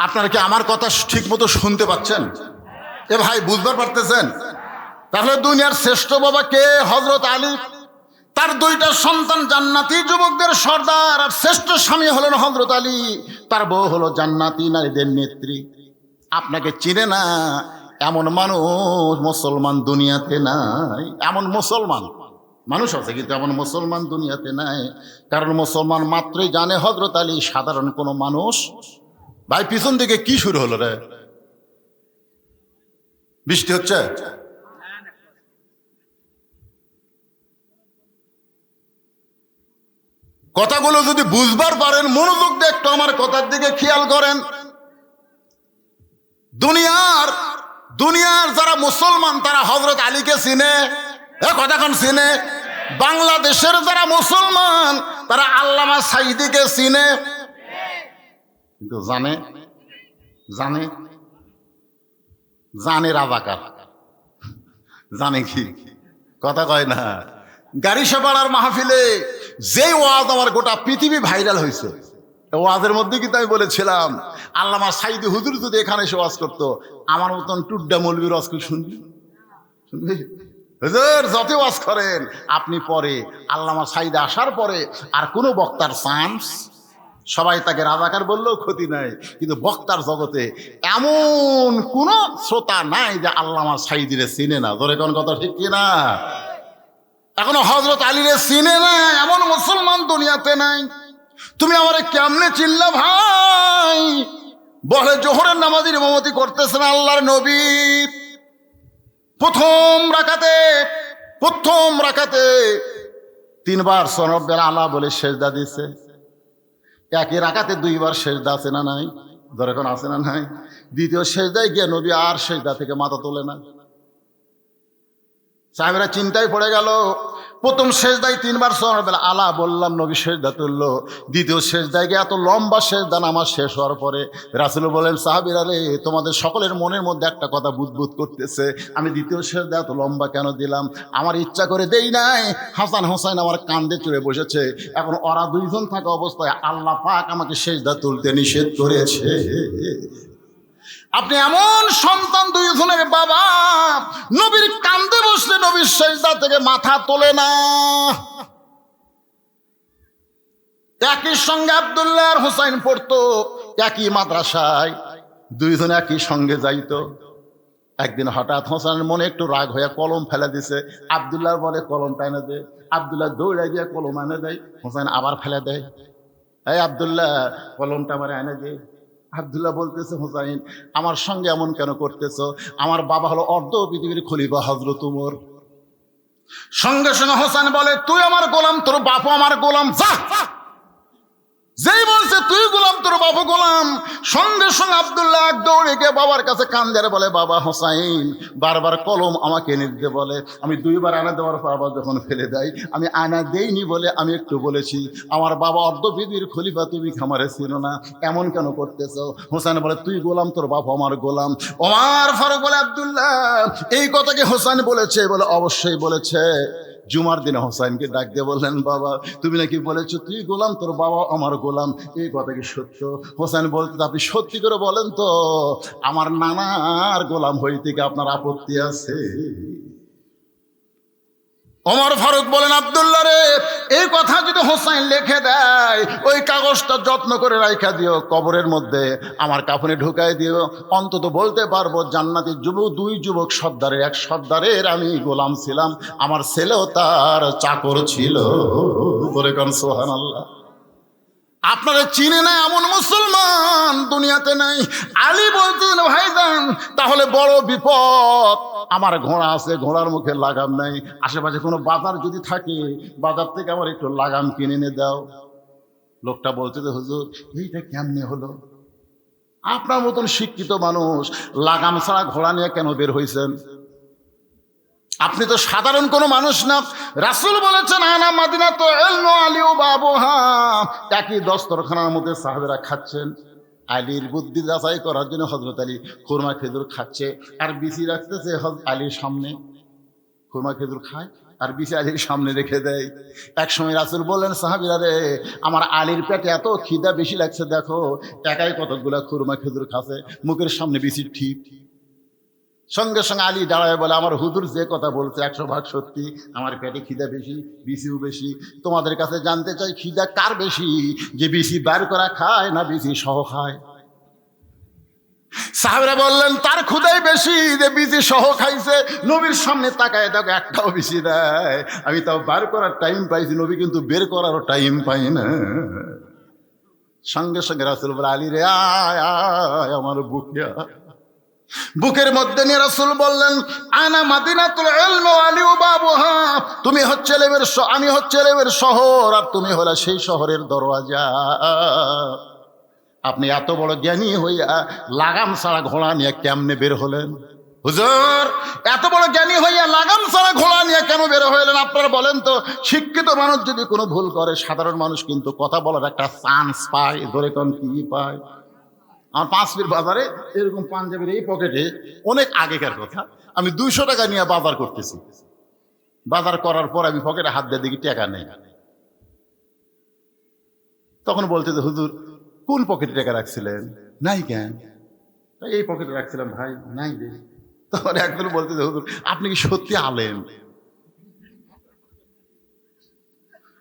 আপনারা কি আমার কথা ঠিক মতো শুনতে পাচ্ছেন? এ ভাই, বুঝবার পারতেছেন? তাহলে দুনিয়ার শ্রেষ্ঠ বাবা কে? হযরত আলী। তার 2টা সন্তান জান্নাতি যুবকদের সর্দার, আর শ্রেষ্ঠ স্বামী হলেন হযরত আলী। তার বউ হলো জান্নাতি নারীদের নেত্রী। আপনাকে চিনে না এমন মানুষ মুসলমান দুনিয়াতে নাই। এমন মুসলমান মানুষ আছে, কিন্তু এমন মুসলমান দুনিয়াতে নাই। কারণ মুসলমান মাত্রই জানে হযরত আলী সাধারণ কোনো মানুষ। ভাই, পিছন দিকে কি শুরু হলো রে? বৃষ্টি হচ্ছে? কথাগুলো যদি বুঝবার পারেন, মনোযোগ দিয়ে একটু আমার কথার দিকে খেয়াল করেন। দুনিয়ার যারা মুসলমান তারা হযরত আলীকে চিনে, কতক্ষণ চিনে? বাংলাদেশের যারা মুসলমান তারা আল্লামা সাঈদীকে চিনে, কিন্তু জানে রাজাকার। জানে কি? কথা কয় না। গাড়িসাপাড়ার মাহফিলে যে ওয়াজ আমার গোটা পৃথিবী ভাইরাল হয়েছে, ওয়াজের মধ্যে কিন্তু আমি বলেছিলাম, আল্লামা সাঈদী হুজুর যদি এখানে এসে ওয়াজ করতো, আমার মতন টুড্ডা মৌলবীর ওয়াজ করে শুনবি? হুজুর যত ওয়াজ করেন আপনি, পরে আল্লামা সাঈদী আসার পরে আর কোনো বক্তার চান্স, সবাই তাকে রাজাকার বললেও ক্ষতি নাই, কিন্তু বক্তার জগতে এমন কোন শ্রোতা নাই যে আল্লামা সাঈদীরে চিনে না। ধরে কোন কথা ঠিক কিনা? এখনো হযরত আলীরে চিনে না এমন মুসলমান দুনিয়াতে নাই। তুমি আমারে কেমনে চিনলা ভাই? বলে জোহরের নামাজের ইমামতি করতেছেন আল্লাহর নবী। প্রথম রাকাতে 3বার সুবহানাল্লাহ আলা বলে সেজদা দিছে। একই রাকাতে 2বার সেজদা আছে না নাই? ধর এখন আসে না নাই? দ্বিতীয় সেজদায় গিয়ে নবী আর সেজদা থেকে মাথা তোলে না। সাহেবরা চিন্তায় পড়ে গেল। প্রথম সেজদায় 3 বার সুবহানাল্লাহ আলা বললাম, নবী সেজদা তুললো। দ্বিতীয় সেজদায় গিয়ে এত লম্বা সেজদা নামাজ শেষ হওয়ার পরে রাসূল বলেন, সাহাবীরা রে, তোমাদের সকলের মনের মধ্যে একটা কথা বুদবুদ করতেছে, আমি দ্বিতীয় সেজদা এত লম্বা কেন দিলাম? আমার ইচ্ছা করে দেই নাই, হাসান হোসেন আমার কান্দে চড়ে বসেছে। এখন ওরা দুইজন থাকা অবস্থায় আল্লাহ পাক আমাকে সেজদা তুলতে নিষেধ করেছে। আপনি এমন সন্তান, দুইজনের বাবা, নবীর কান্দে বসলে নবীর সেজদা থেকে মাথা তোলে না। একই সঙ্গে আব্দুল্লাহ আর হুসাইন পড়তো একই মাদ্রাসায়, দুইজন একই সঙ্গে যাইতো। একদিন হঠাৎ হোসেনের মনে একটু রাগ হয়ে কলম ফেলে দিছে। আব্দুল্লাহ বলে, কলমটা এনে দে। আব্দুল্লাহ দৌড়ে গিয়ে কলম এনে দেয়, হোসেন আবার ফেলে দেয়। এই আব্দুল্লাহ, কলমটা আমার এনে দে। আব্দুল্লাহ বলতেছে, হুসাইন আমার সঙ্গে এমন কেন করতেছ? আমার বাবা হলো অর্ধ পৃথিবীর খলিফা হযরত ওমর। সঙ্গে সঙ্গে হোসেন বলে, তুই আমার গোলাম, তোর বাপও আমার গোলাম, যা। যেই বলছে তুই গোলাম, তোর বাপও গোলাম, সঙ্গে সঙ্গে আব্দুল্লাহ দৌড়ে গিয়ে বাবার কাছে কান্দে আর বলে, বাবা হোসাইন বারবার কলম আমাকে এনে দিতে বলে, আমি 2 বার আনা দেওয়ার পর আবার যখন ফেলে দেয়, আমি আনা দেইনি বলে আমি একটু বলেছি, আমার বাবা অর্ধপৃথিবীর খলিফা, তুমি খামারে ছিল না, এমন কেন করতেছ? হোসেন বলে, তুই গোলাম, তোর বাপ আমার গোলাম। ওমর ফারুক বলে, আব্দুল্লাহ এই কথা কি হোসেন বলেছে? বলে, অবশ্যই বলেছে। জুমার দিনে হোসাইনকে ডাক দিয়ে বললেন, বাবা তুমি নাকি বলেছো তুই গোলাম, তোর বাবা আমার গোলাম, এই কথা কি সত্য? হোসেন বলতে, আপনি সত্যি করে বলেন তো, আমার নানার গোলাম হইতে কি আপনার আপত্তি আছে? ওমর ফারুক বলেন, আব্দুল্লাহ রে, এই কথা যদি হোসাইন লিখে দেয়, ওই কাগজটা যত্ন করে রাইখা দিও, কবরের মধ্যে আমার কাফনে ঢুকাই দিও, অন্তত বলতে পারবো জান্নাতি যুবক 2 যুবক সর্দারের, এক সর্দারের আমি গোলাম ছিলাম, আমার ছেলেও তার চাকর ছিল। বলে কোন সুবহানাল্লাহ। আপনারা চিনে না এমন মুসলমান দুনিয়াতে নাই। আলী বলতেন, ভাইজান তাহলে বড় বিপদ, আমার ঘোড়া আছে, ঘোড়ার মুখে লাগাম নাই, আশেপাশে কোনো বাজার যদি থাকে, বাজার থেকে আমার একটু লাগাম কিনে এনে দাও। লোকটা বলছে যে, হুজুর এইটা কেমনে হলো? আপনার মতন শিক্ষিত মানুষ লাগাম ছাড়া ঘোড়া নিয়ে কেন বের হয়েছেন? আপনি তো সাধারণ কোনো মানুষ না। রাসূল বলেছেন, আনা মাদিনাতুল ইলম আলী ও বাবুহা। একই দস্তরখানার মধ্যে সাহাবেরা খাচ্ছেন, আলীর বুদ্ধি যাচাই করার জন্য হযরত আলী খুরমা খেজুর খাচ্ছে আর বিচি রাখতেছে আলীর সামনে। খুরমা খেজুর খায় আর বিচি আলীর সামনে রেখে দেয়। এক সময় রাসূল বললেন, সাহাবীরা রে, আমার আলীর পেটে এত খিদা বেশি লাগছে, দেখো একাই কতগুলা খুরমা খেজুর খাচ্ছে, মুখের সামনে বিচি ঠিক। সঙ্গে সঙ্গে আলী দাঁড়ায় বলে, আমার হুজুর যে কথা বলছে 100 ভাগ সত্যি, আমার পেটে খিদা বেশি, বিচিও বেশি। তোমাদের কাছে জানতে চাই, খিদা কার বেশি, যে বিচি বার করা খায় না বিচি সহ খায়? সাহাবীরা বললেন, তার ক্ষুধাই বেশি, যে বিচি সহ খাইছে। নবীর সামনে তাকায় দেখো একটাও বিচি দেয়, আমি তাও বার করার টাইম পাইছি, নবী কিন্তু বের করারও টাইম পাই না। সঙ্গে সঙ্গে রাসূল বলে, আলী রে আয় আয় আমার বুকে আয়। বুকের মধ্যে নিয়ে রাসূল বললেন, আনা মাদিনাতুল ইলম ওয়া আলী বাবুহা। তুমি হচ্ছে ইলমের, আমি হচ্ছে ইলমের শহর, আর তুমি হলে সেই শহরের দরওয়াজা। আপনি এত বড় জ্ঞানী হইয়া লাগাম ছাড়া ঘোড়া নিয়ে কেমনে বের হলেন? হুজুর এত বড় জ্ঞানী হইয়া লাগাম ছাড়া ঘোড়া নিয়ে কেন বের হইলেন? আপনারা বলেন তো, শিক্ষিত মানুষ যদি কোনো ভুল করে, সাধারণ মানুষ কিন্তু কথা বলার একটা চান্স পায়। ধরে কোন কি পায়? আমার 5 মিনিট বাজারে এরকম পাঞ্জাবির এই পকেটে, অনেক আগেকার কথা, আমি 200 টাকা নিয়ে বাজার করতেছি। বাজার করার পর আমি পকেটে হাত দিয়ে দেখি টাকা নেই। তখন বলতে যে, হুজুর কোন পকেটে টাকা রাখছিলেন? নাই কেন? এই পকেটে রাখছিলাম ভাই, নাই রে। তখন একজন বলতে যে, হুজুর আপনি কি সত্যি আলেম?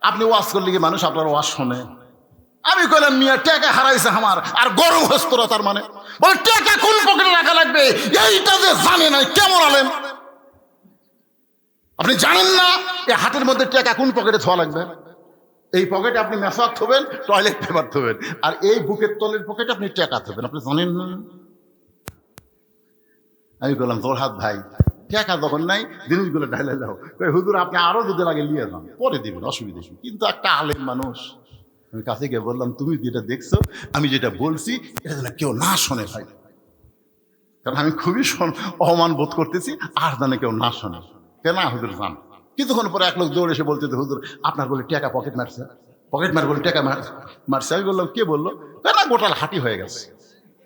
আপনি ওয়াজ করলে কি মানুষ আপনার ওয়াজ শোনে? আমি কইলাম, মিয়া টাকা হারাইছে আমার, আর গরম হস্তরা। তার মানে বলে টাকা কোন পকেটে রাখা লাগবে এইটা যে জানে না, কেমন আলেম? আপনি জানেন না এই হাতের মধ্যে টাকা কোন পকেটে থোয়া লাগবে? এই পকেটে আপনি মেসওয়াক থবেন, টয়লেট পেপার থবেন, আর এই বুকের তলের পকেটে আপনি টাকা থবেন, আপনি জানেন না? আমি বললাম, তোর হাত ভাই, টাকা যখন নাই জিনিসগুলো ঢাইলে যাও। হুজুর আপনি আরো যদি লাগে নিয়ে যান, পরে দিবেন, অসুবিধা নেই, কিন্তু একটা আলেম মানুষ আমি কাছে গিয়ে বললাম, তুমি যেটা দেখছো, আমি যেটা বলছি এটা যেন কেউ না শোনে ভাই, কারণ আমি খুবই অপমান বোধ করতেছি, আর যেন কেউ না শোনে। কেন হুজুর জান। কিছুক্ষণ পরে এক লোক দৌড়ে এসে বলতে, হুজুর আপনার বলে টাকা পকেট মারছে, পকেট মার বলে টাকা মারছে। আমি বললাম, কে বললো? না, গোটাল হাঁটি হয়ে গেছে,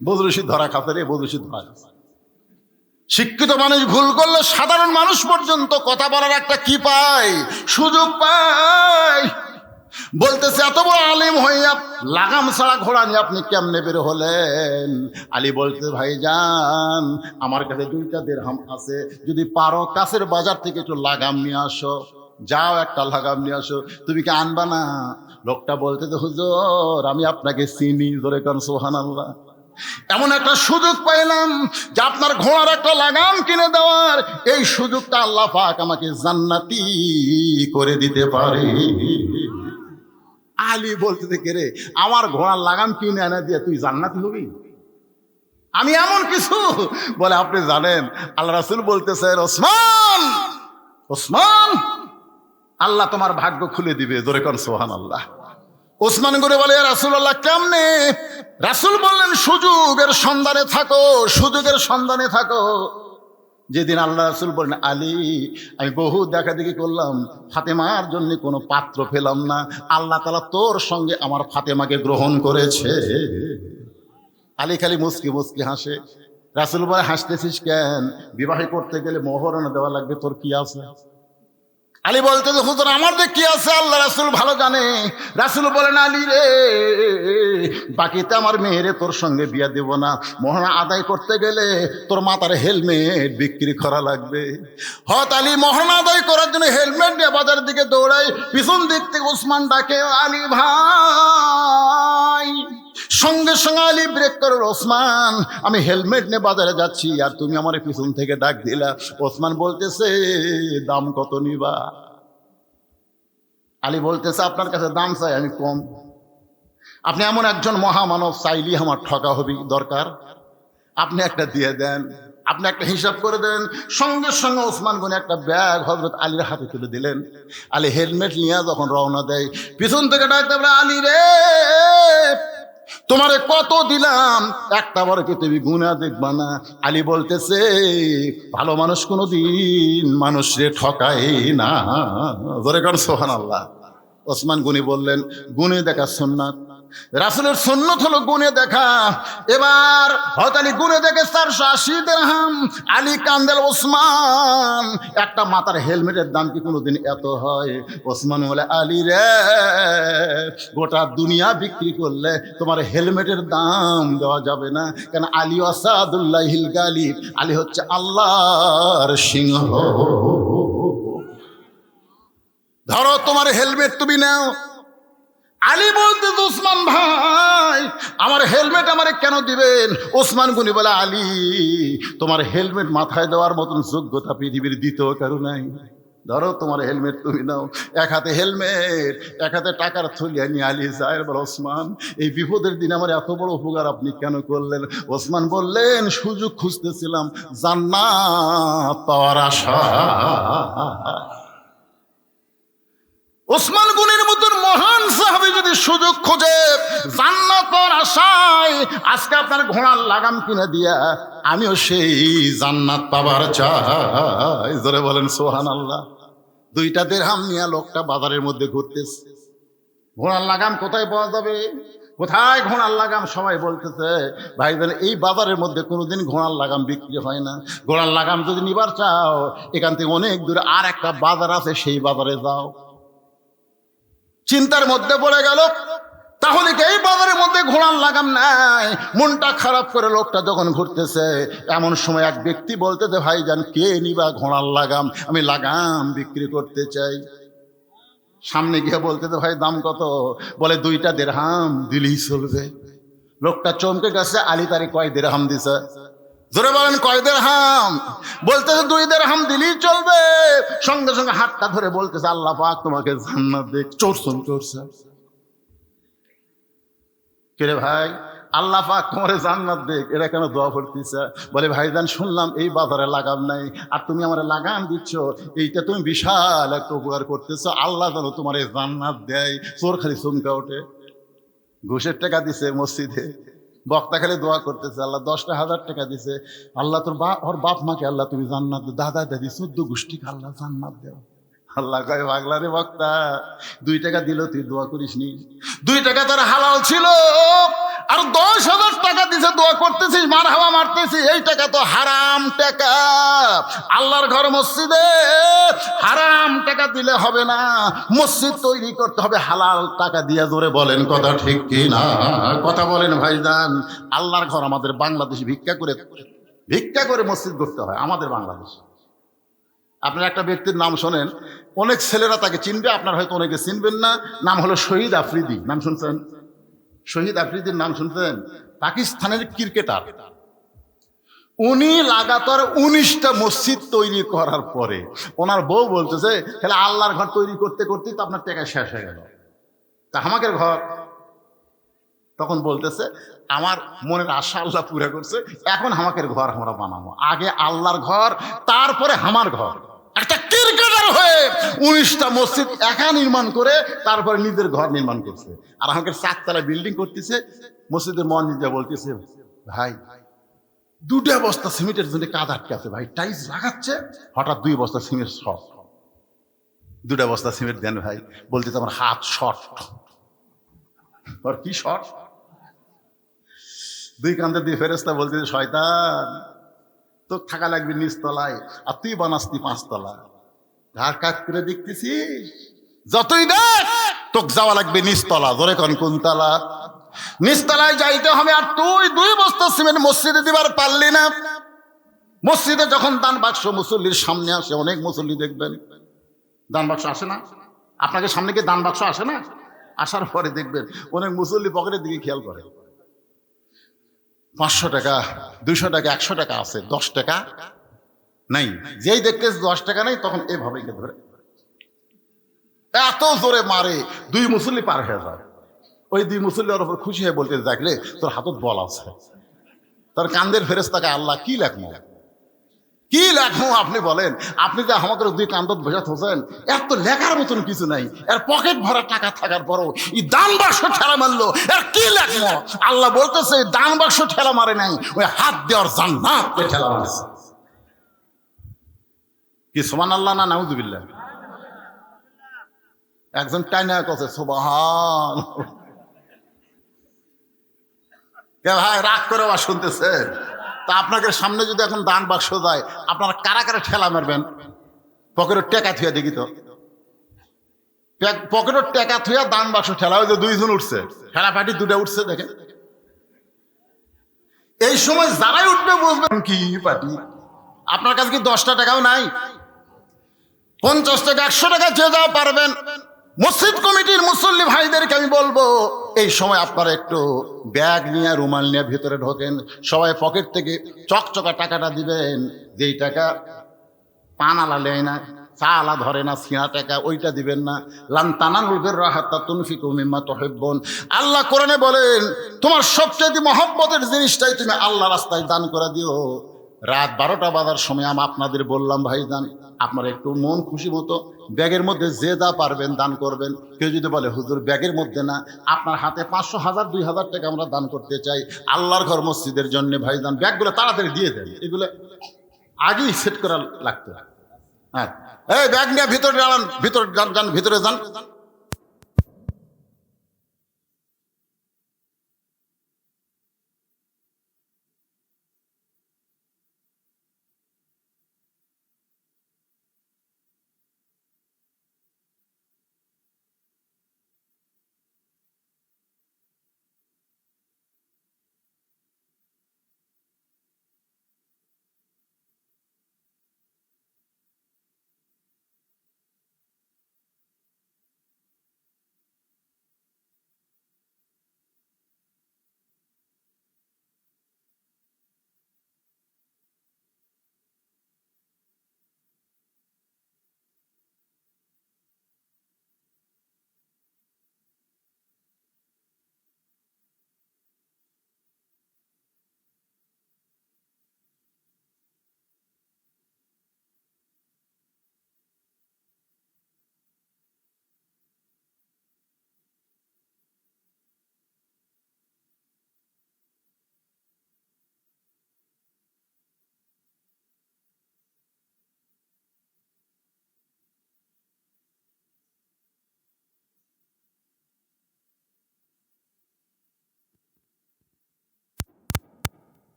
বদরশি ধরা খাতে রে, বদরশি ধরা গেছে। শিক্ষিত মানুষ ভুল করলে সাধারণ মানুষ পর্যন্ত কথা বলার একটা কি পায়, সুযোগ পায়। বলতেছে, এত বড় আলিম হইয়া লাগাম ছাড়া ঘোড়া নিয়ে আপনি কেমনে বের হলেন? আলী বলতে, ভাইজান আমার কাছে 2টা দিরহাম আছে, যদি পারো কাছের বাজার থেকে একটু লাগাম নিয়ে আসো, যাও একটা লাগাম নিয়ে আসো। তুমি কি আনবা না? লোকটা বলতে, হুজুর আমি আপনাকে চিনি। জোরে কান সুবহানাল্লাহ। এমন একটা সুযোগ পাইলাম যে আপনার ঘোড়ার একটা লাগাম কিনে দেওয়ার, এই সুযোগটা আল্লাহ পাক আমাকে জান্নাতি করে দিতে পারে। আলী বলতে, কে রে, আমার ঘোড়ার লাগাম কিনে এনে দিয়ে তুই জান্নাতি হবি? আমি এমন কিছু? বলে, আপনি জানেন আল্লাহ রাসূল বলতেছেন, ওসমান ওসমান আল্লাহ তোমার ভাগ্য খুলে দিবে। জোরে কোন সুবহানাল্লাহ। ওসমান করে বলে, রাসূলুল্লাহ কেমনে? রাসূল বললেন, সুযোগের সন্ধানে থাকো, সুযোগের সন্ধানে থাকো। যেদিন আল্লাহ রাসূল বলেন, আলী আমি বহু দেখা দেখি করলাম, ফাতেমার জন্য কোনো পাত্র পেলাম না, আল্লাহ তাআলা তোর সঙ্গে আমার ফাতেমাকে গ্রহণ করেছে। আলী খালি মুচকি মুচকি হাসে। রাসূল বলে, হাসতেছিস কেন? বিবাহ করতে গেলে মোহরানা দেওয়া লাগবে, তোর কি আছে? আলী বলতে, হুজুর আমার যে কি আছে আল্লাহ রাসূল ভালো জানে। রাসূল বলেন, আলী রে, বাকিতে আমার মেয়েরে তোর সঙ্গে বিয়া দেব না, মোহরা আদায় করতে গেলে তোর মাথার হেলমেট বিক্রি করা লাগবে। হত আলী মোহরা আদায় করার জন্য হেলমেট নিয়ে বাজারের দিকে দৌড়ায়। পিছন দিক থেকে ওসমান ডাকে, আলী ভাই। সঙ্গে সঙ্গে আলী ব্রেক করে, ওসমান আমি হেলমেট নিয়ে বাজারে যাচ্ছি, আর তুমি আমার পিছন থেকে ডাক দিলা। ওসমান বলতেছে, দাম কত নিবা? আলী বলতেছে, আপনার কাছে দাম চাই আমি কম। আপনি এমন একজন মহামানব, চাইলি আমার ঠকা হবি দরকার, আপনি একটা দিয়ে দেন, আপনি একটা হিসাব করে দেন। সঙ্গে সঙ্গে ওসমান গনি একটা ব্যাগ হযরত আলীর হাতে তুলে দিলেন। আলী হেলমেট নিয়ে যখন রওনা দেয়, পিছন থেকে ডাকতে বলে, আলী রে, তোমারে কত দিলাম, একটা বড় কি তুমি গুণা দেখবা না? আলী বলতেছে, ভালো মানুষ কোনোদিন মানুষরে ঠকায় না। জোরে কারণ সুবহানাল্লাহ। ওসমান গনি বললেন, গুণে দেখা সুন্নাত, রাসূলের সুন্নত হলো গুণে দেখা। এবার হযরত আলী গুণে দেখে 480 দিরহাম। আলী কান্দেল, ওসমান একটা মাথার হেলমেটের দাম কি কোনোদিন এত হয়? ওসমান বলে, আলী রে, গোটা দুনিয়া বিক্রি করলে তোমার হেলমেটের দাম দেওয়া যাবে না, কেন আলী আসাদুল্লাহিল গালিব, আলী হচ্ছে আল্লাহর সিংহ। ধরো তোমার হেলমেট তুমি নাও। আলী বলতে, ওসমান ভাই আমার হেলমেট আমারে কেন দিবেন? ওসমান গনি বলে, আলী তোমার হেলমেট মাথায় দেওয়ার মতন যোগ্যতা পৃথিবীর দ্বিতীয় কারো নাই। ধরো তোমার হেলমেট তুমি নাও। এক হাতে হেলমেট, এক হাতে টাকার থলিয়া নিয়ে আলী যায়, বলে, ওসমান এই বিপদের দিন আমার এত বড় উপকার আপনি কেন করলেন? ওসমান বললেন, সুযোগ খুঁজতেছিলাম জান্নাত পাওয়ার আশা। ওসমান গনির মতন মহান সাহাবী যদি সুযোগ খোঁজে জান্নাত পাওয়ার আশায়, আজকে আপনার ঘোড়ার লাগাম কিনে দিয়া আমিও সেই জান্নাত পাবার চাই। জোরে বলেন সুবহানাল্লাহ। 2টা দিরহাম নিয়ে লোকটা বাজারের মধ্যে ঘুরতেছে। ঘোড়ার লাগাম কোথায় পাওয়া যাবে? কোথায় ঘোড়ার লাগাম? সবাই বলতেছে, ভাইজান এই বাজারের মধ্যে কোনোদিন ঘোড়ার লাগাম বিক্রি হয় না। ঘোড়ার লাগাম যদি নিবার চাও, এখান থেকে অনেক দূরে আর একটা বাজার আছে, সেই বাজারে যাও। চিন্তার মধ্যে পড়ে গেল, তাহলে কি এই বাজারের মধ্যে ঘোড়ার লাগাম নাই? মনটা খারাপ করে লোকটা যখন ঘুরতেছে, এমন সময় এক ব্যক্তি বলতেছে, ভাইজান কে নিবা ঘোড়ার লাগাম? আমি লাগাম বিক্রি করতে চাই। সামনে গিয়ে বলতেছে, ভাই দাম কত? বলে, 2টা দিরহাম দিলেই চলবে। লোকটা চমকে গেছে, আলী তারে কয় দিরহাম দিছে? জোরে বলেন, কয় দিরহাম? বলতেছে, 2 দিরহাম দিলেই চলবে। সঙ্গে সঙ্গে হাতটা ধরে বলতেছে, আল্লাহ পাক তোমাকে জান্নাত দেখ। চোরসন চোরছে, কিরে ভাই, আল্লাহ পাক তোমারে জান্নাত দেখ, এরা কেন দোয়া করতেছে? বলে, ভাইজান শুনলাম এই বাজারে লাগাম নাই, আর তুমি আমার লাগাম দিচ্ছ, এইটা তুমি বিশাল একটা উপকার করতেছো, আল্লাহ যেন তোমার জান্নাত দেয়। চোর খালি চমকা ওঠে। ঘুষের টাকা দিছে মসজিদে, বক্তা খালি দোয়া করতেছে, আল্লাহ 10,000 টাকা দিছে, আল্লাহ তোর ওর বাপ মাকে আল্লাহ তুমি জান্নাত দাও, দাদা দাদি 14 গোষ্ঠীকে আল্লাহ জান্নাত দেও। আল্লাহ কয় পাগলা রে বক্তা, 2 টাকা দিল তুই দোয়া করিসনি, 2 টাকা তোর হালাল ছিল, আর 10,000 টাকা দিছে দোয়া করতেছিস, মার হাওয়া মারতেছিস, এই টাকা তো হারাম টাকা। আল্লাহর ঘর মসজিদে হারাম টাকা দিলে হবে না, মসজিদ তৈরি করতে হবে হালাল টাকা দিয়ে। জোরে বলেন কথা ঠিক কি না? কথা বলেন ভাইজান। আল্লাহর ঘর আমাদের বাংলাদেশে ভিক্ষা করে মসজিদ করতে হয় আমাদের বাংলাদেশে। আপনার একটা ব্যক্তির নাম শোনেন, অনেক ছেলেরা তাকে চিনবে, আপনার হয়তো অনেকে চিনবেন না, নাম হলো শহীদ আফ্রিদি। নাম শুনছেন? শহীদ আফ্রিদির নাম শুনছেন? পাকিস্তানের ক্রিকেটার। উনি লাগাতার 19টা মসজিদ তৈরি করার পরে ওনার বউ বলতেছে, তাহলে আল্লাহর ঘর তৈরি করতে করতেই তো আপনার টাকা শেষ হয়ে গেল, তা আমাদের ঘর? তখন বলতেছে, আমার মনের আশা আল্লাহ পুরা করছে, এখন আমাদের ঘর আমরা বানাবো, আগে আল্লাহর ঘর তারপরে আমার ঘর। একটা ক্রিকেটার হয়ে 19টা মসজিদ একা নির্মাণ করে তারপরে নিজের ঘর নির্মাণ করছে, আর আমাকে 4 তলা বিল্ডিং করতেছে। মসজিদের মসজিদে বলতেছে, ভাই 2টা বস্তা সিমেন্টের জন্য কাজ আটকে আছে ভাই, টাইলস লাগাচ্ছে, হঠাৎ 2 বস্তা সিমেন্ট শর্ট, 2টা বস্তা সিমেন্ট দেন ভাই। বলতেছে আমার হাত শর্ট। আর কি শর্ট? 2 কান্দে দিয়ে ফেরেশতা বলতেছে, শয়তান তো থাকা লাগবে নিচতলায়, আর তুই বানাসতি 5 তলা, ঘাড় কাজ করে দেখতেছিস, যতই দেখ তোকে যাওয়া লাগবে নিচতলা। ধরে কোন তলা? নিচতলায় যাইতে হবে। আর তুই 2 বস্তা সিমেন্ট মসজিদে দিবার পারলি না। মসজিদে যখন দান বাক্স মুসল্লির সামনে আসে, অনেক মুসল্লি দেখবেন দান বাক্স আসে না, আপনাকে সামনে গিয়ে দান বাক্স আসে না, আসার পরে দেখবেন অনেক মুসল্লি পকেটের দিকে খেয়াল করে, 500 টাকা 200 টাকা 100 টাকা আছে, 10 টাকা নাই। যেই দেখতে 10 টাকা নেই, তখন এভাবে ধরে এত জোরে মারে, 2 মুসল্লি পার হয়ে যায়। ওই 2 মুসল্লির উপর খুশি হয়ে বলতে, দেখলে তোর হাতত বল আছে। তার কান্দের ফেরেশতাকে আল্লাহ কি লেখমো, কি লেখমো আপনি বলেন? আপনি যে আমাদের 2 কান্দত বসে থাকেন, এত লেখার মতন কিছু নাই, এর পকেট ভরা টাকা থাকার পরও এই দান বাক্স ঠেলা মারলো, এর কি লেখমো? আল্লাহ বলতেছে, দান বাক্স ঠেলা মারে নাই, ওই হাত দেওয়ার জান্নাত ঠেলা মারছে। কি সুবহানাল্লাহ না নাউযুবিল্লাহ? একজন টাইনা কথা সুবহান। কে ভাই রাগ করে আবার শুনতেছেন? তা আপনাকে সামনে যদি এখন দান বাক্স যায়, আপনারা কারা কারা ঠেলা মারবেন? পকেটের টাকা থুয়া দেখি তো, পকেটের টাকা থুয়া দান বাক্স ঠেলা, ওই যে 2 জন উঠছে, ঠেলা পাটি 2টা উঠছে দেখেন। এই সময় যারাই উঠবে বুঝবেন কি পাটি। আপনার কাছে কি 10টা টাকাও নাই? 50 টাকা 100 টাকা যে যা পারবেন। মসজিদ কমিটির মুসল্লি ভাইদেরকে আমি বলবো, এই সময় আপনারা একটু ব্যাগ নিয়ে রুমাল নিয়ে ভিতরে ঢোকেন, সবাই পকেট থেকে চকচকা টাকাটা দিবেন। যেই টাকা পান আলা নেয় না, চা আলা ধরে না, ছিঁড়া টাকা, ওইটা দিবেন না। লান তানালুল বিররা হাত্তা তুনফিকু মিম্মা তুহিব্বুন। আল্লাহ কোরআনে বলেন, তোমার সবচেয়ে মহব্বতের জিনিসটাই তুমি আল্লাহ রাস্তায় দান করে দিও। রাত 12টা বাজার সময় আমি আপনাদের বললাম, ভাইজান আপনারা একটু মন খুশি মতো ব্যাগের মধ্যে যে যা পারবেন দান করবেন। কেউ যদি বলে হুজুর ব্যাগের মধ্যে না, আপনার হাতে 500, 1000, 2000 টাকা আমরা দান করতে চাই আল্লাহর ঘর মসজিদের জন্য, ভাইজান ব্যাগগুলো তাড়াতাড়ি দিয়ে দেন। এগুলো আগেই সেট করা লাগতো। হ্যাঁ, এই ব্যাগ নিয়ে ভিতরে যান, ভিতরে যান।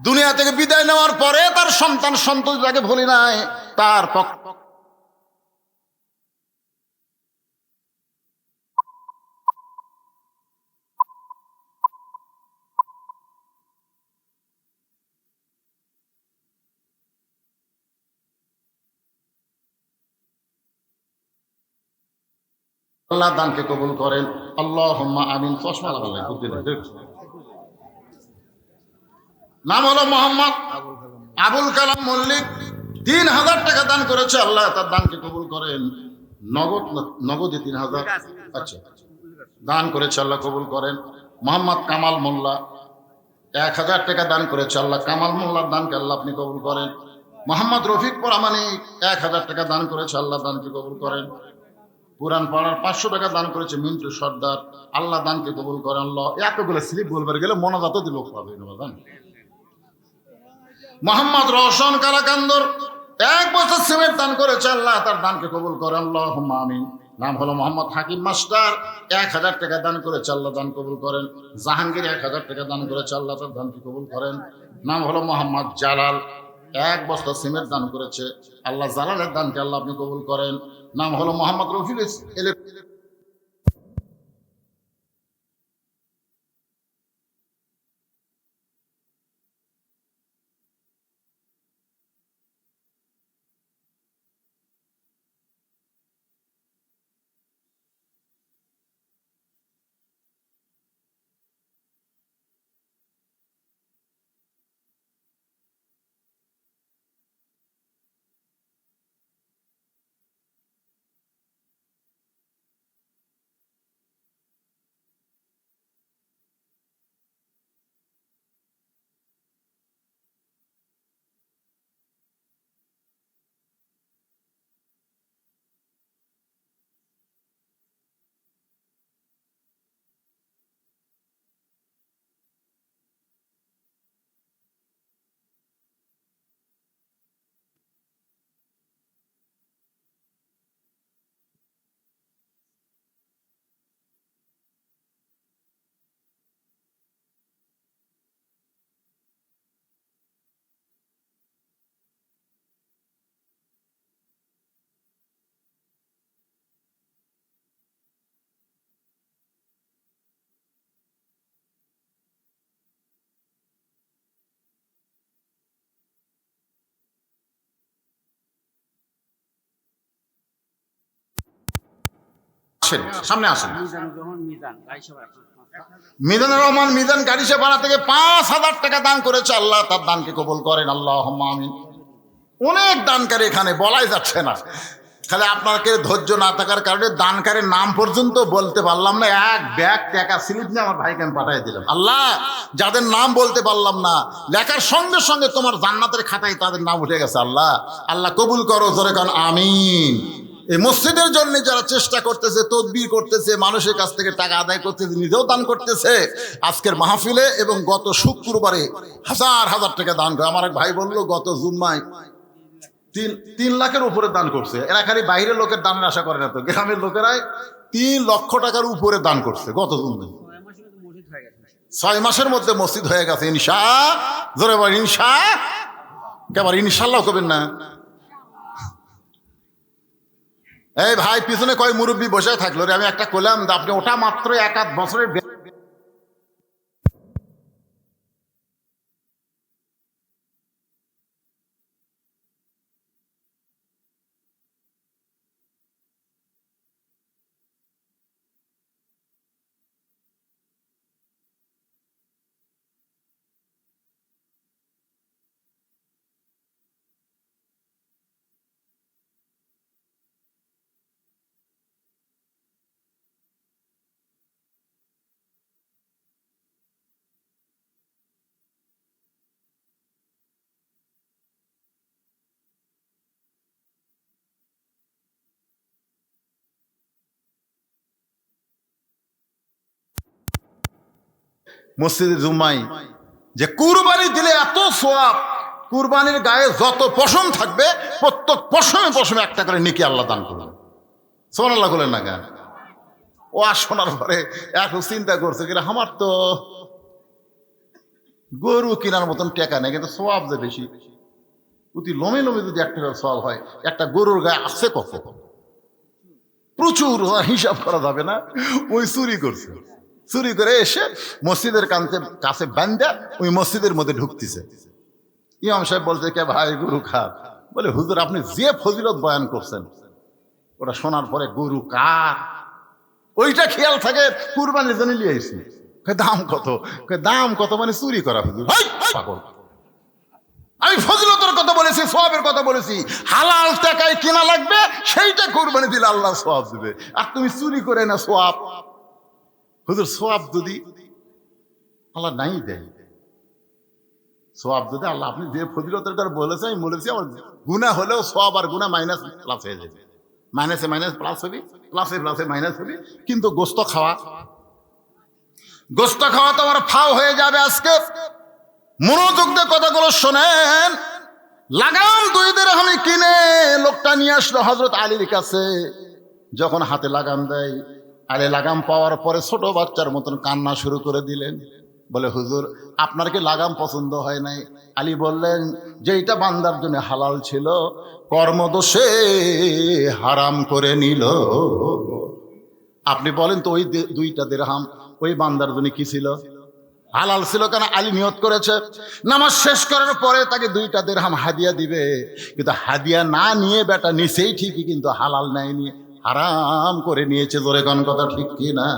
দুনিয়া থেকে বিদায় নেওয়ার পরে তার সন্তান সন্ততি তাকে ভুলি নাই, তার আল্লাহ দানকে কবুল করেন। আল্লাহুম্মা আমিন। চশমা লাগালেন, বুদ্ধি নেই। নাম হলো মোহাম্মদ আবুল কালাম মল্লিক। ৩,০০০ টাকা দান করেছে, আল্লাহ তার দানকে কবুল করেন। নগদে ৩,০০০, আচ্ছা দান করেছে, আল্লাহ কবুল করেন। মোহাম্মদ কামাল মোল্লা ১,০০০ টাকা দান করেছে, আল্লাহ কামাল মোল্লার দানকে আল্লাহ আপনি কবুল করেন। মোহাম্মদ রফিক পরামানিক ১,০০০ টাকা দান করেছে, আল্লাহ দানকে কবুল করেন। পুরান পাড়ার ৫০০ টাকা দান করেছে মিন্টু সর্দার, আল্লাহ দানকে কবুল করেন। আল্লাহ এতগুলো স্লিপ বলবার গেলে মনাজাতও দিল পাবে না। মোহাম্মদ রওশন কালাকান্দর ১ বছর সিমেন্ট দান করেছে, আল্লাহ তার দানকে কবুল করেন। আল্লাহুম্মা আমিন। নাম হলো মোহাম্মদ হাকিম মাস্টার ১,০০০ টাকা দান করেছে, আল্লাহ দান কবুল করেন। জাহাঙ্গীর ১,০০০ টাকা দান করেছে, আল্লাহ তার দানকে কবুল করেন। নাম হলো মোহাম্মদ জালাল ১ বস্তা সিমেন্ট দান করেছে, আল্লাহ জালালের দানকে আল্লাহ আপনি কবুল করেন। নাম হলো মোহাম্মদ রফিক সামনে আসেন। মিজানুর রহমান মিজান গাড়িশাপাড়া থেকে ৫,০০০ টাকা দান করেছে, আল্লাহ তার দানকে কবুল করেন। আল্লাহুম্মা আমিন। অনেক দানকারী এখানে বলাই যাচ্ছে না, খালি আপনাকে ধৈর্য না থাকার কারণে দানকারীর নাম পর্যন্ত বলতে পারলাম না। এক ব্যাগ টাকা স্লিপ নিয়ে আমার ভাইকে আমি পাঠিয়ে দিলাম। আল্লাহ যাদের নাম বলতে পারলাম না, লেখার সঙ্গে সঙ্গে তোমার জান্নাতের খাতায় তাদের নাম উঠে গেছে। আল্লাহ আল্লাহ কবুল করো, জোরে কান আমিন। এই মসজিদের জন্য যারা চেষ্টা করতেছে, তদবির করতেছে, মানুষের কাছ থেকে টাকা আদায় করতেছে, নিজেও দান করতেছে, আজকের মাহফিলে এবং গত শুক্রবারে হাজার হাজার টাকা দান করে। আমার এক ভাই বললো গত জুম্মায় ৩ লাখের উপরে দান করছে। এরা খালি বাইরের লোকের দানের আশা করে না, তো গ্রামের লোকেরাই ৩ লক্ষ টাকার উপরে দান করছে গত জুম্মায়। ৬ মাসের মধ্যে মসজিদ হয়ে গেছে। ইনশা জোরে বল ইনশা, কেবল ইনশাল্লাহ করবেন না। এই ভাই পিছনে কয় মুরব্বী বসে থাকলো রে, আমি একটা করলাম, আপনি ওটা মাত্র ১-৮ বছরের মসজিদে জুম্মাই যে কুরবানি দিলে এত সোয়াব, কুরবানির গায়ে যত পশম থাকবে প্রত্যেক পশমে পশমে একটা করে নেকি আল্লাহ দান করবেন। সুবহানাল্লাহ বলেন না কেন? ও আর শোনার পরে এখন চিন্তা করছে কিনা, আমার তো গরু কেনার মতন টাকা নেই, কিন্তু সোয়াব যে বেশি। প্রতি লোমে লোমে যদি একটা সোয়াব হয়, একটা গরুর গায়ে আছে কত, প্রচুর, হিসাব করা যাবে না। ওই চুরি করছে, চুরি করে এসে মসজিদের কাছে বান্ধা ওই মসজিদের মধ্যে ঢুকতেছে। ইমাম সাহেব বলছে, কে ভাই গরু খা? বলে, হুজুর আপনি যে ফজিলত বয়ান করছেন ওটা শোনার পরে গরু কার ওইটা খেয়াল থাকে, কুরবানির জন্য নিয়ে এসেছি। দাম কত? দাম কত মানে চুরি করা। হুজুর পাগল, আমি ফজিলতের কথা বলেছি, সওয়াবের কথা বলেছি। হালাল টাকায় কেনা লাগবে, সেইটা কুরবানি দিলে আল্লাহ সওয়াব দেবে। আর তুমি চুরি করে না সওয়াব। হুজুর সওয়াব যদি আল্লাহ নাই দেয়, সওয়াব যদি আল্লাহ, আপনি যে ফজিলতের কথা বলেছেন আমি বলেছি, আমার গুনাহ হলেও সওয়াব আর গুনাহ মাইনাস প্লাস হয়ে যাবে। মাইনাসে মাইনাস প্লাস হবে, প্লাসে প্লাসে মাইনাস হবে। কিন্তু গোস্ত খাওয়া তো আমার ফাও হয়ে যাবে। আজকে মনোযোগ দিয়ে কথাগুলো শোনেন। লাগাম 2 দিরহাম কিনে লোকটা নিয়ে আসলো হযরত আলীর কাছে। যখন হাতে লাগাম দেয়, আলী লাগাম পাওয়ার পরে ছোট বাচ্চার মতন কান্না শুরু করে দিলেন। বলে, হুজুর আপনার কি লাগাম পছন্দ হয় নাই? আলী বললেন, যেইটা বান্দার জন্য হালাল ছিল কর্মদোষে হারাম করে নিল। আপনি বলেন তো, ওই 2টা দিরহাম ওই বান্দার জন্য কি ছিল? হালাল ছিল। কেন? আলী নিয়ত করেছে নামাজ শেষ করার পরে তাকে 2টা দিরহাম হাদিয়া দিবে। কিন্তু হাদিয়া না নিয়ে বেটা নিছেই ঠিকই, কিন্তু হালাল নেয়নি, হারাম করে নিয়েছে। জোরে কোন কথা ঠিক কি না?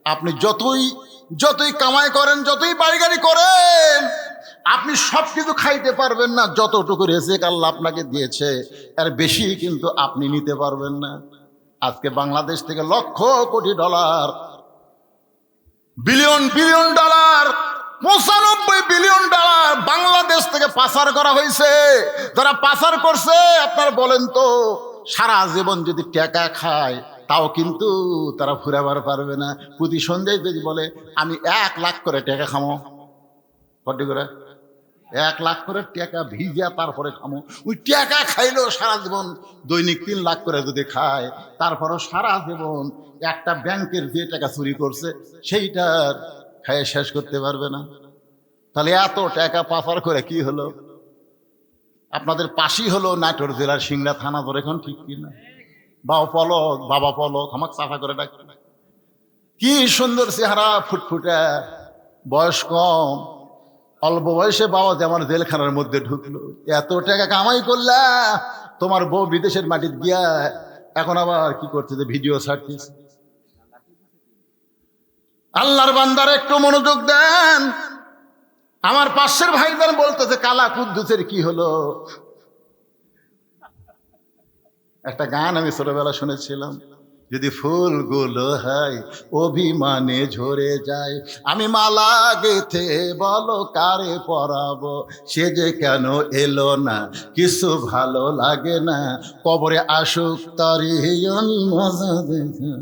আপনি যতই কামাই করেন, যতই বাড়ি গাড়ি করেন, আপনি সবকিছু খাইতে পারবেন না। যতটুকু রিজিক আল্লাহ আপনাকে দিয়েছে এর বেশি কিন্তু আপনি নিতে পারবেন না। আজকে বাংলাদেশ থেকে lakh crore dollar, billion dollar, 95 billion dollar Bangladesh থেকে পাচার করা হয়েছে। যারা পাচার করছে, আপনার বলেন তো, সারা জীবন যদি টাকা খায় তাও কিন্তু তারা ফুরাবার পারবে না। প্রতি সন্ধ্যায় যদি বলে আমি 1 লাখ করে টাকা খামো, কটি করে 1 লাখ করে টাকা ভিজা তারপরে খামো, ওই টাকা খাইলেও সারা জীবন দৈনিক 3 লাখ করে যদি খায়, তারপরও সারা জীবন একটা ব্যাংকের যে টাকা চুরি করছে সেইটার খাইয়ে শেষ করতে পারবে না। তাহলে এত টাকা পাচার করে কি হলো? আপনাদের পাশেই হলো নাটোর জেলার সিংড়া থানা। ধরে এখন ঠিক কিনা? বাবা পলক আমাকে চাফা করে ডাক। কি সুন্দর চেহারা, ফুটফুটে, বয়স কম, অল্প বয়সে বাবা যে আমার জেলখানার মধ্যে ঢুকলো। এত টাকা কামাই করলা, তোমার বউ বিদেশের মাটিতে গিয়া এখন আবার কি করতেছে? ভিডিও ছাড়তেছে। আল্লাহর বান্দারা একটু মনোযোগ দেন। আমার পাশের ভাইজান বলতেছে, কালা কুদ্দুসের কি হলো? একটা গান আমি ছোটবেলা শুনেছিলাম, যদি ফুলগুলো হয় অভিমানে ঝরে যায়, আমি মালা গেথে বলো কারে পরাবো, সে যে কেন এলো না, কিছু ভালো লাগে না, কবরে আসুক তারে আমি মজা দেখে।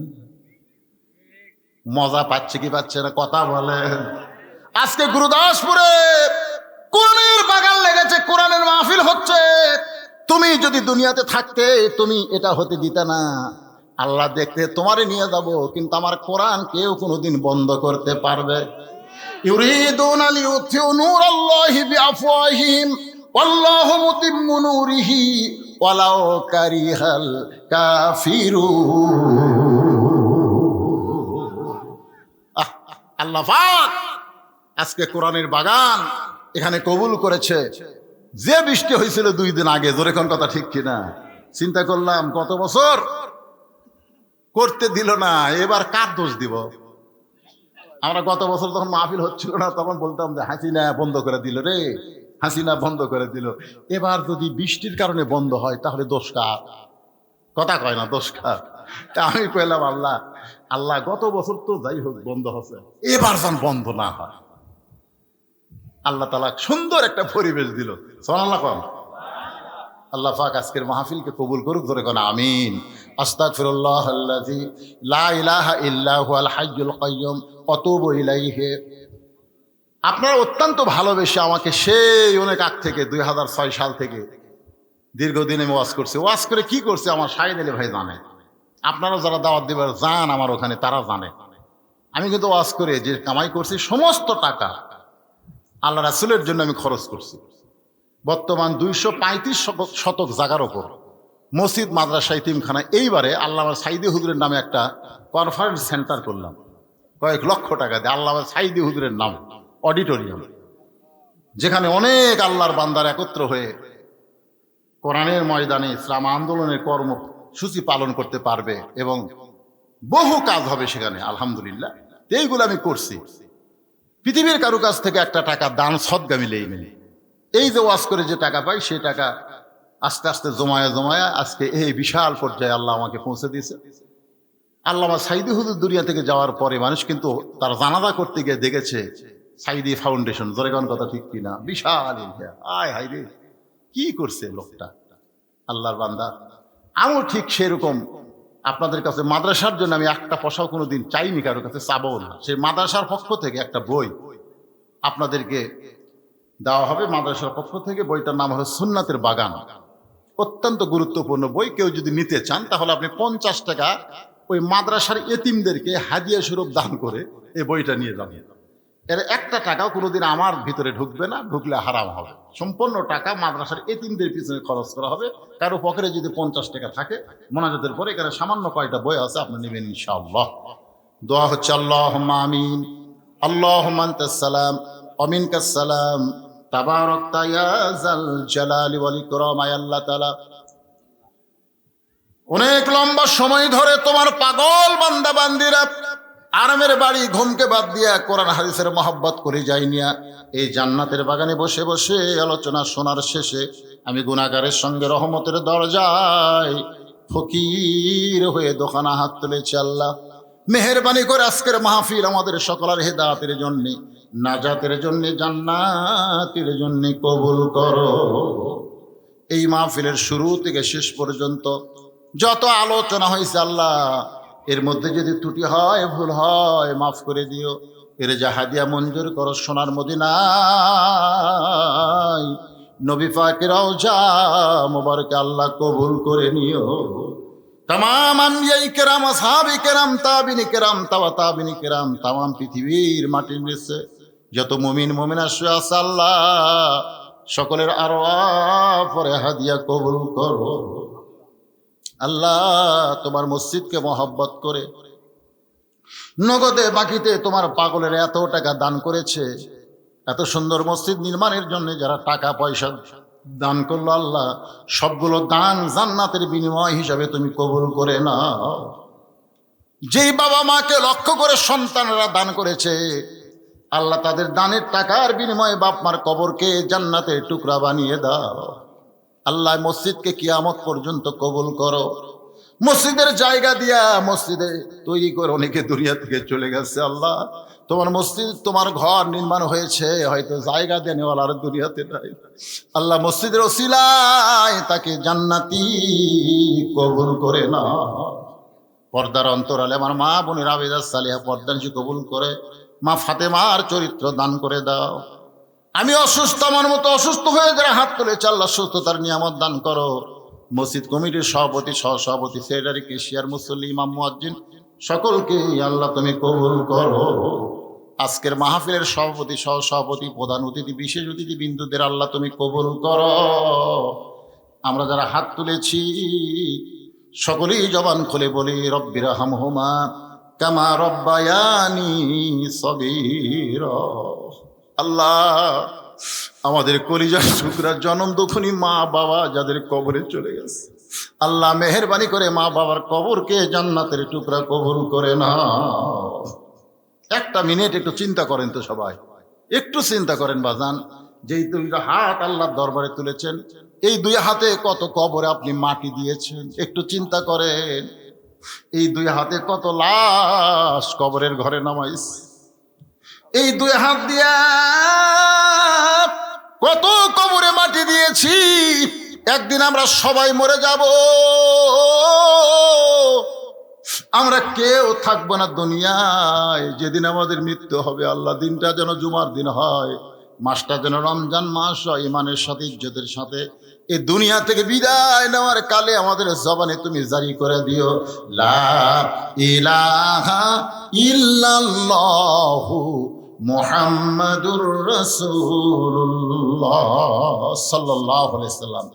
মজা পাচ্ছে কি পাচ্ছে না কথা বলেন? আজকে গুরুদাসপুরে কোরআনের বাগান লেগেছে, কোরআনের মাহফিল হচ্ছে। তুমি যদি দুনিয়াতে থাকতে তুমি এটা হতে দিতে না। আল্লাহ দেখতে তোমারে নিয়ে যাব, কিন্তু আমার কোরআন কেউ কোনোদিন বন্ধ করতে পারবে? ইউরিদুনা লিইউতিউ নূরাল্লাহি বিআফওয়াহিহিম ওয়াল্লাহু মুতিম্মু নূরিহি ওয়ালাউ কারিহাল কাফিরুন। আল্লাহ পাক আজকে কোরআনের বাগান এখানে কবুল করেছে। যে বৃষ্টি হয়েছিল 2 দিন আগে, জোরে কোন কথা ঠিক কিনা? চিন্তা করলাম কত বছর করতে দিল না, এবার কার দোষ দিব? আমরা গত বছর যখন মাহফিল হচ্ছিল না, তখন বলতাম যে হাসিনা বন্ধ করে দিল রে, হাসিনা বন্ধ করে দিল। এবার যদি বৃষ্টির কারণে বন্ধ হয় তাহলে দোষ কার? কথা কয় না, দোষ কার? তা আমি কইলাম, আল্লাহ গত বছর তো যাই হোক বন্ধ হচ্ছে, এবার যেন বন্ধ না হয়। আল্লাহ তাআলা সুন্দর একটা পরিবেশ দিল। সুবহানাল্লাহ কোন? আল্লাহ পাক আজকের মাহফিলকে কবুল করুক, ধরে কোন আমিন। আস্তাগফিরুল্লাহাল্লাযী লা ইলাহা ইল্লা হুয়াল হাইয়ুল কাইয়্যুম ওয়া তুবু ইলাইহি। আপনারা অত্যন্ত ভালোবেসে আমাকে সেই অনেক আগ থেকে 2006 সাল থেকে দীর্ঘদিন আমি ওয়াজ করছি। ওয়াজ করে কি করছে আমার শাহিদ আলী ভাই জানে, আপনারাও যারা দাওয়াত দিবার যান আমার ওখানে তারা জানে। আমি কিন্তু ওয়াজ করে যে কামাই করছি সমস্ত টাকা আল্লাহ রাসূলের জন্য আমি খরচ করছি। বর্তমান 235 শতক জায়গার ওপর মসজিদ, মাদ্রাসা, ইতিমখানা। এইবারে আল্লামা সাইদি হুজুরের নামে একটা কনফারেন্স সেন্টার করলাম কয়েক লক্ষ টাকা দিয়ে, আল্লামা সাইদি হুজুরের নাম, অডিটোরিয়াম, যেখানে অনেক আল্লাহর বান্দার একত্র হয়ে কোরআনের ময়দানে ইসলাম আন্দোলনের কর্মসূচি পালন করতে পারবে এবং বহু কাজ হবে সেখানে। আলহামদুলিল্লাহ, এইগুলো আমি করছি। পৃথিবীর কারো কাছ থেকে একটা টাকা দান সদকা মিলেই নেই। এই যে ওয়াজ করে যে টাকা পাই, সেই টাকা আস্তে আস্তে জমায়া জমায়া আজকে এই বিশাল পর্যায়ে আল্লাহ আমাকে পৌঁছে দিয়েছে। আল্লামা সাইদি হুজুর দুনিয়া থেকে যাওয়ার পরে মানুষ কিন্তু তার জানাজা করতে গিয়ে দেখেছে সাইদি ফাউন্ডেশন, জোরেগান কথা ঠিক কিনা, বিশাল আয় হাই রে, কি করছে লোকটা, আল্লাহর বান্দা। আমিও ঠিক সেরকম আপনাদের কাছে মাদ্রাসার জন্য আমি একটা পয়সাও কোনোদিন চাইনি, কারোর কাছে চাবো না। সেই মাদ্রাসার পক্ষ থেকে একটা বই আপনাদেরকে দেওয়া হবে মাদ্রাসার পক্ষ থেকে। বইটার নাম হলো সুন্নাতের বাগান। অত্যন্ত গুরুত্বপূর্ণ বই। কেউ যদি নিতে চান তাহলে আপনি 50 টাকা ওই মাদ্রাসার এতিমদেরকে হাদিয়া স্বরূপ দান করে এই বইটা নিয়ে যাবেন। এর একটা টাকাও কোনোদিন আমার ভিতরে ঢুকবে না, ঢুকলে হারাম হবে। সম্পূর্ণ টাকা মাদ্রাসার এতিমদের পিছনে খরচ করা হবে। কারো পকেটে যদি 50 টাকা থাকে মোনাজাতের পরে, এখানে সামান্য কয়টা বই আছে, আপনি নেবেন ইনশাআল্লাহ। দোয়া হচ্ছে আল্লাহুম্মা আমিন, আল্লাহুম্মা আনতাস সালাম ওয়া মিনকাস সালাম, তাবারাকতা ইয়া যাল জালালি ওয়াল ইকরাম। আয় আল্লাহ তাআলা, অনেক লম্বা সময় ধরে তোমার পাগল বান্দা বান্দিরা আরামের বাড়ি ঘুমকে বাদ দিয়া কোরআন হাদিসের মহব্বত করে যাইনিয়া এই জান্নাতের বাগানে বসে বসে আলোচনা শোনার শেষে আমি গুনাহগারের সঙ্গে রহমতের দরজায় ফকির হয়ে দোকানা হাত তুলেছি। আল্লাহ মেহেরবানি করে আজকের মাহফিল আমাদের সকলের হেদায়েতের জন্য, নাজাতের জন্য, জান্নাতের জন্য কবুল করো। এই মাহফিলের শুরু থেকে শেষ পর্যন্ত যত আলোচনা হয়েছে আল্লাহ, এর মধ্যে যদি ত্রুটি হয়, ভুল হয়, মাফ করে দিও। এর জাহাদিয়া মঞ্জুর করো সোনার মদিনায় নবী পাকের রওজা মুবারকে আল্লাহ কবুল করে নিও। तमाम আম্বিয়াই কেরাম, আসহাবে কেরাম, তাবিনী কেরাম, তাবিনী কেরাম, तमाम পৃথিবীর মাটির নিচে যত মুমিন মুমিনা শুয়ে আছে আল্লাহ সকলের আরওয়াহ পরে হাদিয়া কবুল করো। আল্লাহ তোমার মসজিদকে মহব্বত করে নগদে বাকিতে তোমার পাগলের এত টাকা দান করেছে, এত সুন্দর মসজিদ নির্মাণের জন্য যারা টাকা পয়সা দান করলো আল্লাহ, সবগুলো দান জান্নাতের বিনিময় হিসাবে তুমি কবুল করে নাও। যেই বাবা মাকে লক্ষ্য করে সন্তানরা দান করেছে আল্লাহ, তাদের দানের টাকার বিনিময়ে বাপ মার কবরকে জান্নাতের টুকরা বানিয়ে দাও। আল্লাহ মসজিদকে কিয়ামত পর্যন্ত কবুল করো। মসজিদের জায়গা দিয়া মসজিদে তৈরি করে অনেকে দুনিয়া থেকে চলে গেছে আল্লাহ, তোমার মসজিদ তোমার ঘর নির্মাণ হয়েছে, হয়তো জায়গা দেনেওয়ালার দুনিয়াতে নাই। আল্লাহ মসজিদের ওসিলায় তাকে জান্নাতি কবুল করে না। পর্দার অন্তরালে আমার মা বোনের আবেদা সালিহা পর্দানশী কবুল করে। মা ফাতেমার চরিত্র দান করে দাও। আমি অসুস্থ, আমার মতো অসুস্থ হয়ে যারা হাত তুলেছে আল্লাহ সুস্থতার নিয়ামত দান করো। মসজিদ কমিটির সভাপতি, সহসভাপতি, সেক্রেটারি, কেশিয়ার, মুসল্লি, ইমাম, মুয়াজ্জিন সকলকে আল্লাহ তুমি কবুল করো। আজকের মাহফিলের সভাপতি, সহসভাপতি, প্রধান অতিথি, বিশেষ অতিথি বিন্দুদের আল্লাহ তুমি কবুল করো। আমরা যারা হাত তুলেছি সকলেই জবান খুলে বলি রব্বির হামহুমা কামা রব্বায়ানি সগীরা। আল্লাহ আমাদের কলিজার টুকরা জনম দুঃখনী মা বাবা যাদের কবরে চলে গেছে আল্লাহ মেহেরবানি করে মা বাবার কবরকে জান্নাতের টুকরা কবুল করে না। একটা মিনিট একটু চিন্তা করেন তো সবাই, একটু চিন্তা করেন বাজান, যেই দুইটা হাত আল্লাহর দরবারে তুলেছেন, এই দুই হাতে কত কবরে আপনি মাটি দিয়েছেন, একটু চিন্তা করেন। এই দুই হাতে কত লাশ কবরের ঘরে নামাইস, এই দুই হাত দিয়া কত কবরে মাটি দিয়েছি। একদিন আমরা সবাই মরে যাব, আমরা কেউ থাকবো না দুনিয়ায়। যেদিন আমাদের মৃত্যু হবে আল্লাহ, দিনটা যেন জুমার দিন হয়, মাসটা যেন রমজান মাস হয়, ইমানের সাথে ইজ্জতের সাথে এই দুনিয়া থেকে বিদায় নেওয়ার কালে আমাদের জবানে তুমি জারি করে দিও লা ইলাহা ইল্লাল্লাহু মুহাম্মাদুর রাসূলুল্লাহ সাল্লাল্লাহু আলাইহি সাল্লাম।